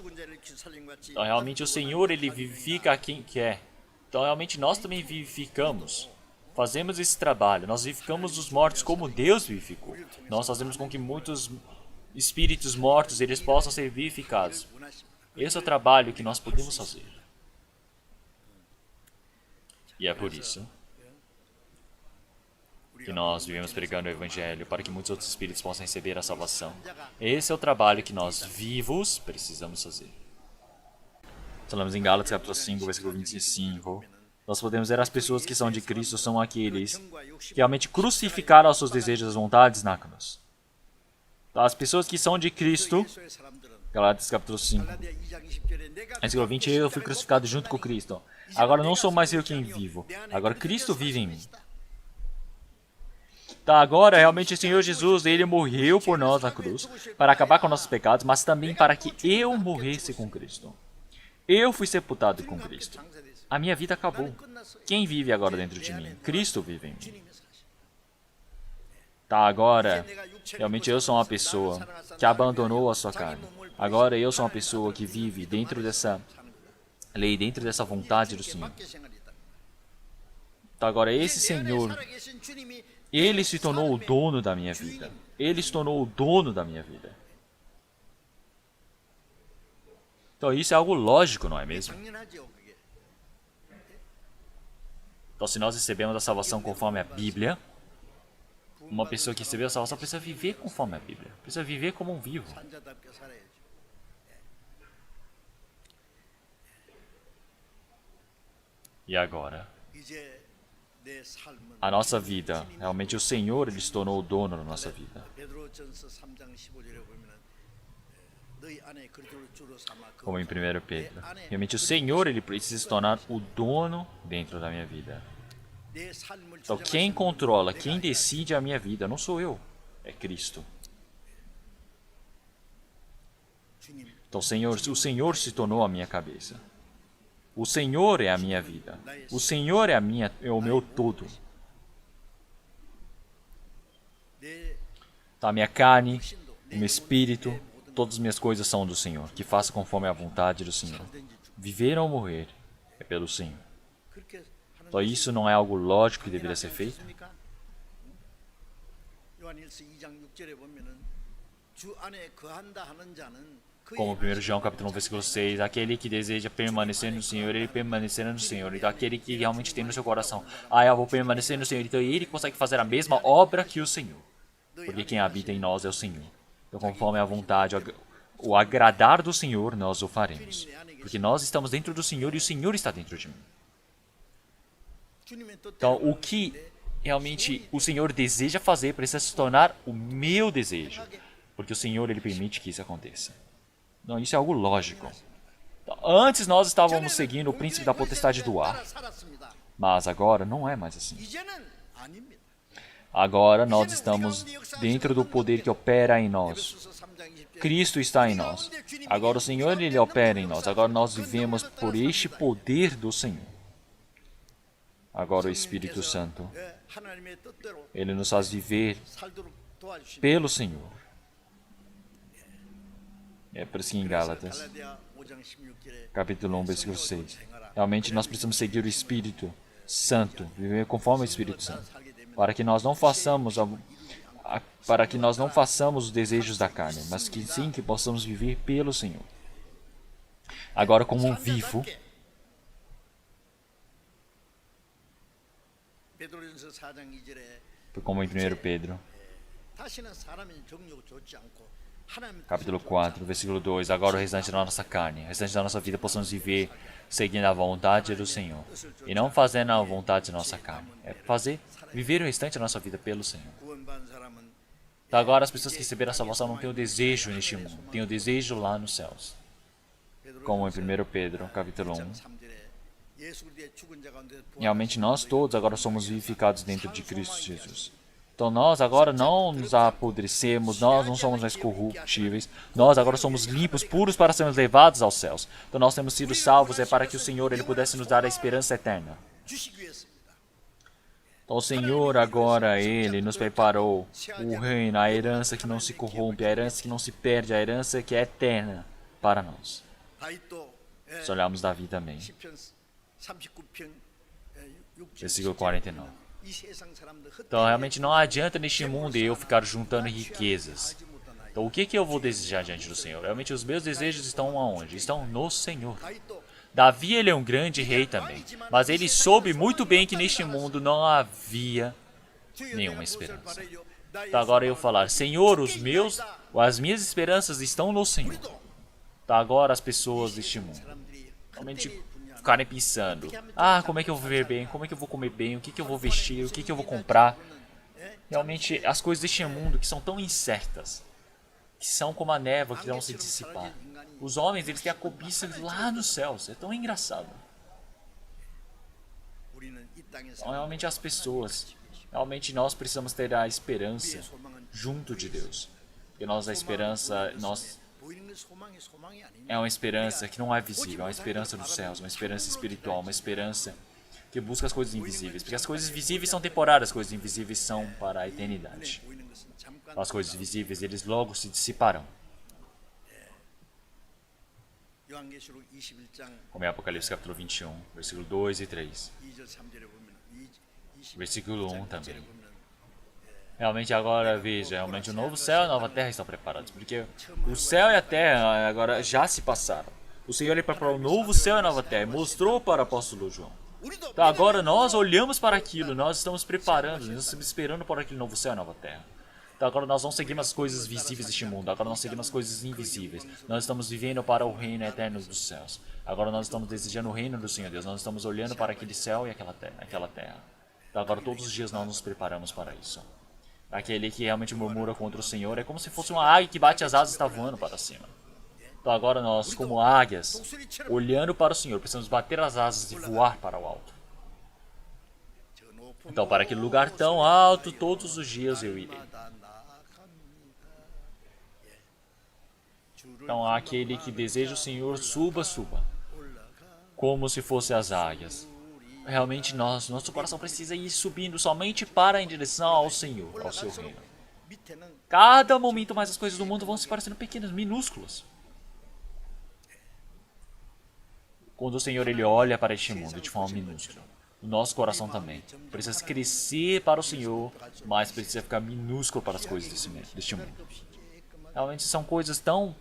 Então, realmente, o Senhor, Ele vivifica a quem quer. Então, realmente, nós também vivificamos. fazemos esse trabalho, nós vivificamos os mortos como Deus vivificou. Nós fazemos com que muitos espíritos mortos eles possam ser vivificados. Esse é o trabalho que nós podemos fazer. E é por isso que nós vivemos pregando o Evangelho para que muitos outros espíritos possam receber a salvação. Esse é o trabalho que nós vivos precisamos fazer. Falamos em Gálatas capítulo 5, versículo 25. Nós podemos ver as pessoas que são de Cristo são aqueles que realmente crucificaram os seus desejos e vontades na cruz. As pessoas que são de Cristo, Gálatas capítulo 5, versículo 20, eu fui crucificado junto com Cristo. Agora não sou mais eu quem vivo, agora Cristo vive em mim. Tá, agora realmente o Senhor Jesus, Ele morreu por nós na cruz, para acabar com nossos pecados, mas também para que eu morresse com Cristo. Eu fui sepultado com Cristo. A minha vida acabou. Quem vive agora dentro de mim? Cristo vive em mim. Tá, agora, realmente eu sou uma pessoa que abandonou a sua carne. Agora eu sou uma pessoa que vive dentro dessa lei, dentro dessa vontade do Senhor. Tá, agora esse Senhor, Ele se tornou o dono da minha vida. Ele se tornou o dono da minha vida. Então isso é algo lógico, não é mesmo? Então se nós recebemos a salvação conforme a Bíblia, uma pessoa que recebeu a salvação precisa viver conforme a Bíblia. Precisa viver como um vivo. E agora? A nossa vida, realmente o Senhor, Ele se tornou o dono da nossa vida. Como em 1 Pedro. Realmente o Senhor, Ele precisa se tornar o dono dentro da minha vida. Então quem controla, quem decide a minha vida, não sou eu, é Cristo. Então o Senhor se tornou a minha cabeça. O Senhor é a minha vida. O Senhor é o meu todo. Tá, a minha carne, o meu espírito, todas as minhas coisas são do Senhor. Que faça conforme a vontade do Senhor. Viver ou morrer é pelo Senhor. Então isso não é algo lógico que deveria ser feito? Como 1 João capítulo 1, versículo 6, aquele que deseja permanecer no Senhor, ele permanecerá no Senhor. Então aquele que realmente tem no seu coração, eu vou permanecer no Senhor, então ele consegue fazer a mesma obra que o Senhor. Porque quem habita em nós é o Senhor. Então conforme a vontade, o agradar do Senhor, nós o faremos. Porque nós estamos dentro do Senhor e o Senhor está dentro de mim. Então o que realmente o Senhor deseja fazer precisa se tornar o meu desejo. Porque o Senhor, Ele permite que isso aconteça. Não, isso é algo lógico. Então, antes nós estávamos seguindo o príncipe da potestade do ar. Mas agora não é mais assim. Agora nós estamos dentro do poder que opera em nós. Cristo está em nós. Agora o Senhor, Ele opera em nós. Agora nós vivemos por este poder do Senhor. Agora o Espírito Santo, Ele nos faz viver pelo Senhor. É por isso que em Gálatas, capítulo 1, versículo 6, realmente nós precisamos seguir o Espírito Santo, viver conforme o Espírito Santo, para que nós não façamos os desejos da carne, mas que sim, que possamos viver pelo Senhor. Agora como um vivo, como em 1 Pedro, capítulo 4, versículo 2, agora o restante da nossa carne, o restante da nossa vida possamos viver seguindo a vontade do Senhor e não fazendo a vontade da nossa carne, é viver o restante da nossa vida pelo Senhor. Então agora as pessoas que receberam a salvação não têm o desejo neste mundo, têm o desejo lá nos céus. Como em 1 Pedro, capítulo 1, realmente nós todos agora somos vivificados dentro de Cristo Jesus. Então nós agora não nos apodrecemos, nós não somos mais corruptíveis, nós agora somos limpos, puros para sermos levados aos céus. Então nós temos sido salvos para que o Senhor Ele pudesse nos dar a esperança eterna. Então o Senhor agora, Ele nos preparou o reino, a herança que não se corrompe, a herança que não se perde, a herança que é eterna para nós. Se olharmos Davi também, versículo 49. 이 세상 사람들 Então realmente não adianta neste mundo eu ficar juntando riquezas. Então o que eu vou desejar diante do Senhor? Realmente os meus desejos estão aonde? Estão no Senhor. 다윗도 Davi ele é um grande rei também, mas ele soube muito bem que neste mundo não havia nenhuma esperança. Então agora eu falar, Senhor, as minhas esperanças estão no Senhor. Então agora as pessoas deste mundo realmente ficarem pensando, como é que eu vou viver bem, como é que eu vou comer bem, o que eu vou vestir, o que eu vou comprar. Realmente as coisas deste mundo que são tão incertas, que são como a névoa que vão se dissipar. Os homens, eles têm a cobiça lá nos céus. É tão engraçado. Então, realmente as pessoas, realmente nós precisamos ter a esperança junto de Deus. Porque a esperança, é uma esperança que não é visível, é uma esperança dos céus, uma esperança espiritual, uma esperança que busca as coisas invisíveis. Porque as coisas visíveis são temporárias, as coisas invisíveis são para a eternidade. As coisas visíveis, eles logo se dissiparão. Como é Apocalipse capítulo 21, versículo 2 e 3. Versículo 1 também. Realmente agora veja, realmente o novo céu e a nova terra estão preparados. Porque o céu e a terra agora já se passaram. O Senhor ele preparou o novo céu e a nova terra e mostrou para o apóstolo João. Então agora nós olhamos para aquilo, nós estamos preparando, nós estamos esperando por aquele novo céu e a nova terra. Então agora nós não seguimos as coisas visíveis deste mundo, agora nós seguimos as coisas invisíveis. Nós estamos vivendo para o reino eterno dos céus. Agora nós estamos desejando o reino do Senhor Deus, nós estamos olhando para aquele céu e aquela terra. Então agora todos os dias nós nos preparamos para isso. Aquele que realmente murmura contra o Senhor é como se fosse uma águia que bate as asas e está voando para cima. Então agora nós, como águias, olhando para o Senhor, precisamos bater as asas e voar para o alto. Então para aquele lugar tão alto, todos os dias eu irei. Então aquele que deseja o Senhor, suba, suba. Como se fossem as águias. Realmente nosso coração precisa ir subindo somente para em direção ao Senhor, ao seu reino. Cada momento mais as coisas do mundo vão se parecendo pequenas, minúsculas. Quando o Senhor ele olha para este mundo de forma minúscula, o nosso coração também precisa crescer para o Senhor, mas precisa ficar minúsculo para as coisas deste mundo. Realmente são coisas tão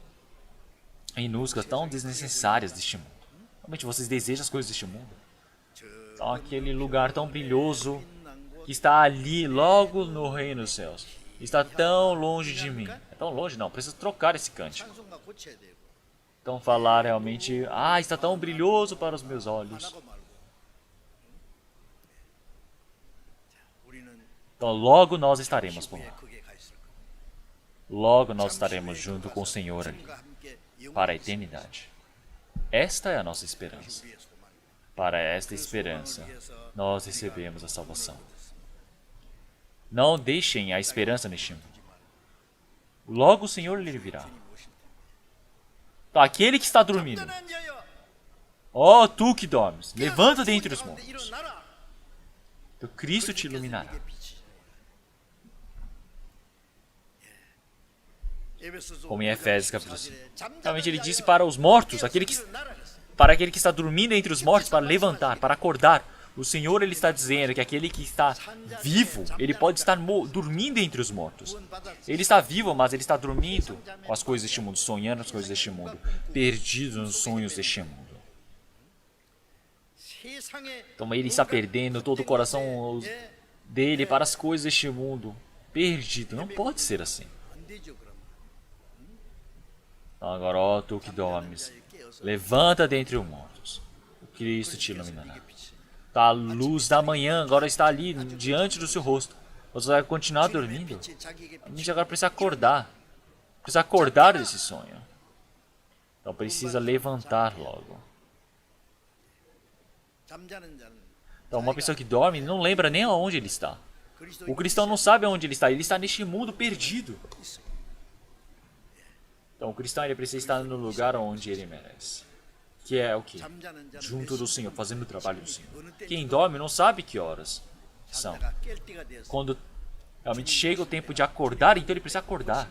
minúsculas, tão desnecessárias deste mundo. Realmente vocês desejam as coisas deste mundo? Então, aquele lugar tão brilhoso que está ali, logo no reino dos céus, está tão longe de mim. É tão longe? Não, preciso trocar esse cântico. Então falar realmente, está tão brilhoso para os meus olhos. Então logo nós estaremos por lá. Logo nós estaremos junto com o Senhor ali, para a eternidade. Esta é a nossa esperança. Para esta esperança, nós recebemos a salvação. Não deixem a esperança neste mundo. Logo o Senhor lhe virá. Então, aquele que está dormindo, tu que dormes, levanta dentre os mortos. Então Cristo te iluminará. Como em Efésios capítulo 5. Realmente ele disse para os mortos, para aquele que está dormindo entre os mortos, para levantar, para acordar. O Senhor ele está dizendo que aquele que está vivo, ele pode estar dormindo entre os mortos. Ele está vivo, mas ele está dormindo com as coisas deste mundo, sonhando as coisas deste mundo, perdido nos sonhos deste mundo. Então ele está perdendo todo o coração dele para as coisas deste mundo, perdido. Não pode ser assim. Agora, tu que dormes, levanta dentre os mortos. O Cristo te iluminará. A luz da manhã agora está ali, diante do seu rosto. Você vai continuar dormindo? A gente agora precisa acordar. Precisa acordar desse sonho. Então precisa levantar logo. Então uma pessoa que dorme não lembra nem aonde ele está. O cristão não sabe aonde ele está neste mundo perdido. Então o cristão ele precisa estar no lugar onde ele merece. Que é o quê? Junto do Senhor, fazendo o trabalho do Senhor. Quem dorme não sabe que horas são. Quando realmente chega o tempo de acordar, então ele precisa acordar.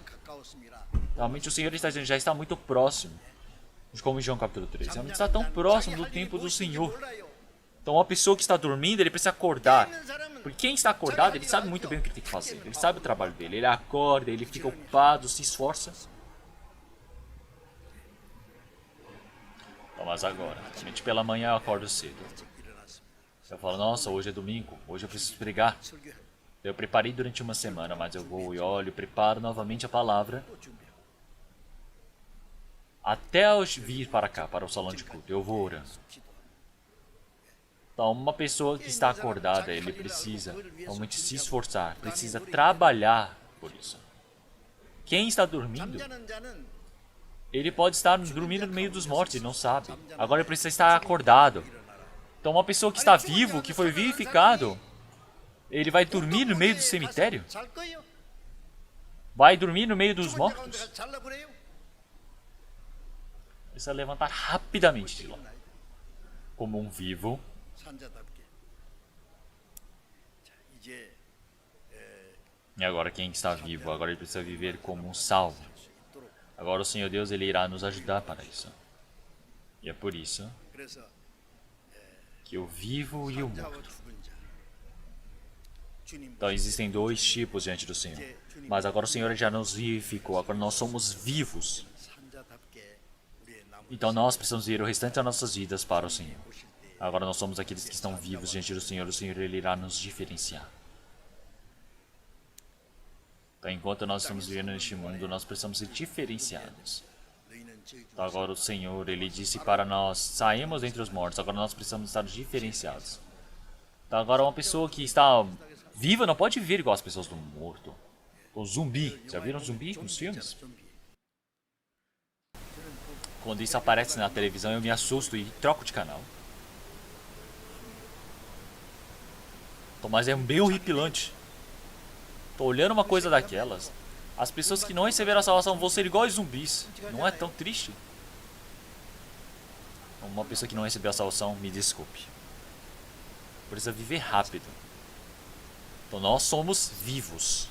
Realmente o Senhor está dizendo, já está muito próximo. Como em João capítulo 3. Realmente está tão próximo do tempo do Senhor. Então uma pessoa que está dormindo, ele precisa acordar. 있는 사람은 Porque quem está acordado, ele sabe muito bem o que ele tem que fazer. Ele sabe o trabalho dele. Ele acorda, ele fica ocupado, se esforça. Então, mas agora, somente pela manhã eu acordo cedo. Eu falo, nossa, hoje é domingo, hoje eu preciso pregar. Eu preparei durante uma semana, mas eu vou e olho, preparo novamente a palavra. Até eu vir para cá, para o salão de culto, eu vou orando. Então, uma pessoa que está acordada, ele precisa realmente se esforçar, precisa trabalhar por isso. Quem está dormindo, 잠자는 자는 ele pode estar dormindo no meio dos mortos e não sabe. Agora ele precisa estar acordado. Então, uma pessoa que está vivo, que foi vivificado, ele vai dormir no meio do cemitério? 잘 거예요? Vai dormir no meio dos 죽은 자가 mortos? 어디 가서 잘라고 그래요? Precisa levantar rapidamente de lá. Como um vivo. 산자답게. 자, 이제 E agora quem está vivo? Agora ele precisa viver como um salvo. Agora o Senhor Deus, ele irá nos ajudar para isso. E é por isso 그래서 que o vivo e o 산자와 morto. 죽은 자. 주님 Então existem dois tipos diante do Senhor. Mas agora o Senhor já nos vivificou. Agora nós somos vivos. 산자답게 우리의 남은 Então nós precisamos ir o restante das nossas vidas para o Senhor. 보실 때 Agora nós somos aqueles que estão vivos diante do Senhor. O Senhor, ele irá nos diferenciar. Então enquanto nós estamos vivendo neste mundo, nós precisamos ser diferenciados. 너희는 저희 Então agora o Senhor, ele disse para nós, saímos entre os mortos, agora nós precisamos estar diferenciados. Então agora uma pessoa que está viva não pode viver igual as pessoas do morto. O zumbi, já viram zumbi nos filmes? 좀비. Quando isso aparece na televisão eu me assusto e troco de canal. Então, mas é bem horripilante. Tô olhando uma coisa daquelas. As pessoas que não receberam a salvação vão ser iguais zumbis. Não é tão triste? Uma pessoa que não recebeu a salvação, me desculpe. Precisa viver rápido. Então nós somos vivos.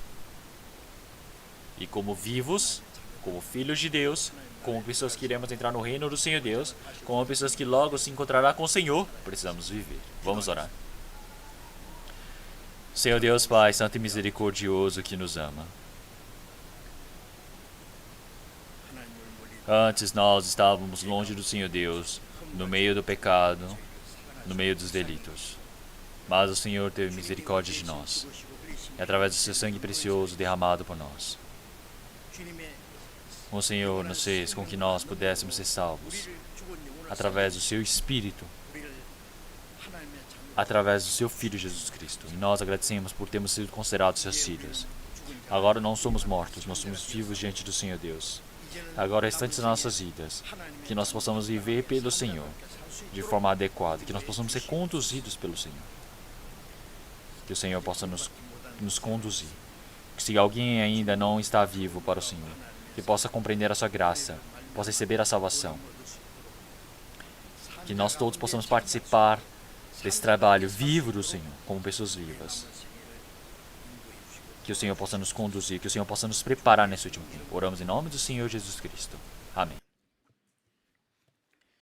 E como vivos, como filhos de Deus, como pessoas que iremos entrar no reino do Senhor Deus, como pessoas que logo se encontrará com o Senhor, precisamos viver. Vamos orar. Senhor Deus Pai, santo e misericordioso que nos ama. Antes nós estávamos longe do Senhor Deus, no meio do pecado, no meio dos delitos. Mas o Senhor teve misericórdia de nós, e através do seu sangue precioso derramado por nós. 주님의 O Senhor nos fez com que nós pudéssemos ser salvos, 죽은 영혼을 através do seu Espírito, 우리를 하나님의 자녀 através do seu Filho Jesus Cristo. E nós agradecemos por termos sido considerados seus filhos. Agora não somos mortos, nós somos vivos diante do Senhor Deus. Agora, restantes das nossas vidas, que nós possamos viver pelo Senhor, de forma adequada, que nós possamos ser conduzidos pelo Senhor. Que o Senhor possa nos conduzir. Que se alguém ainda não está vivo para o Senhor, que possa compreender a sua graça, possa receber a salvação. Que nós todos possamos participar desse trabalho vivo do Senhor, como pessoas vivas. Que o Senhor possa nos conduzir, que o Senhor possa nos preparar nesse último tempo. Oramos em nome do Senhor Jesus Cristo.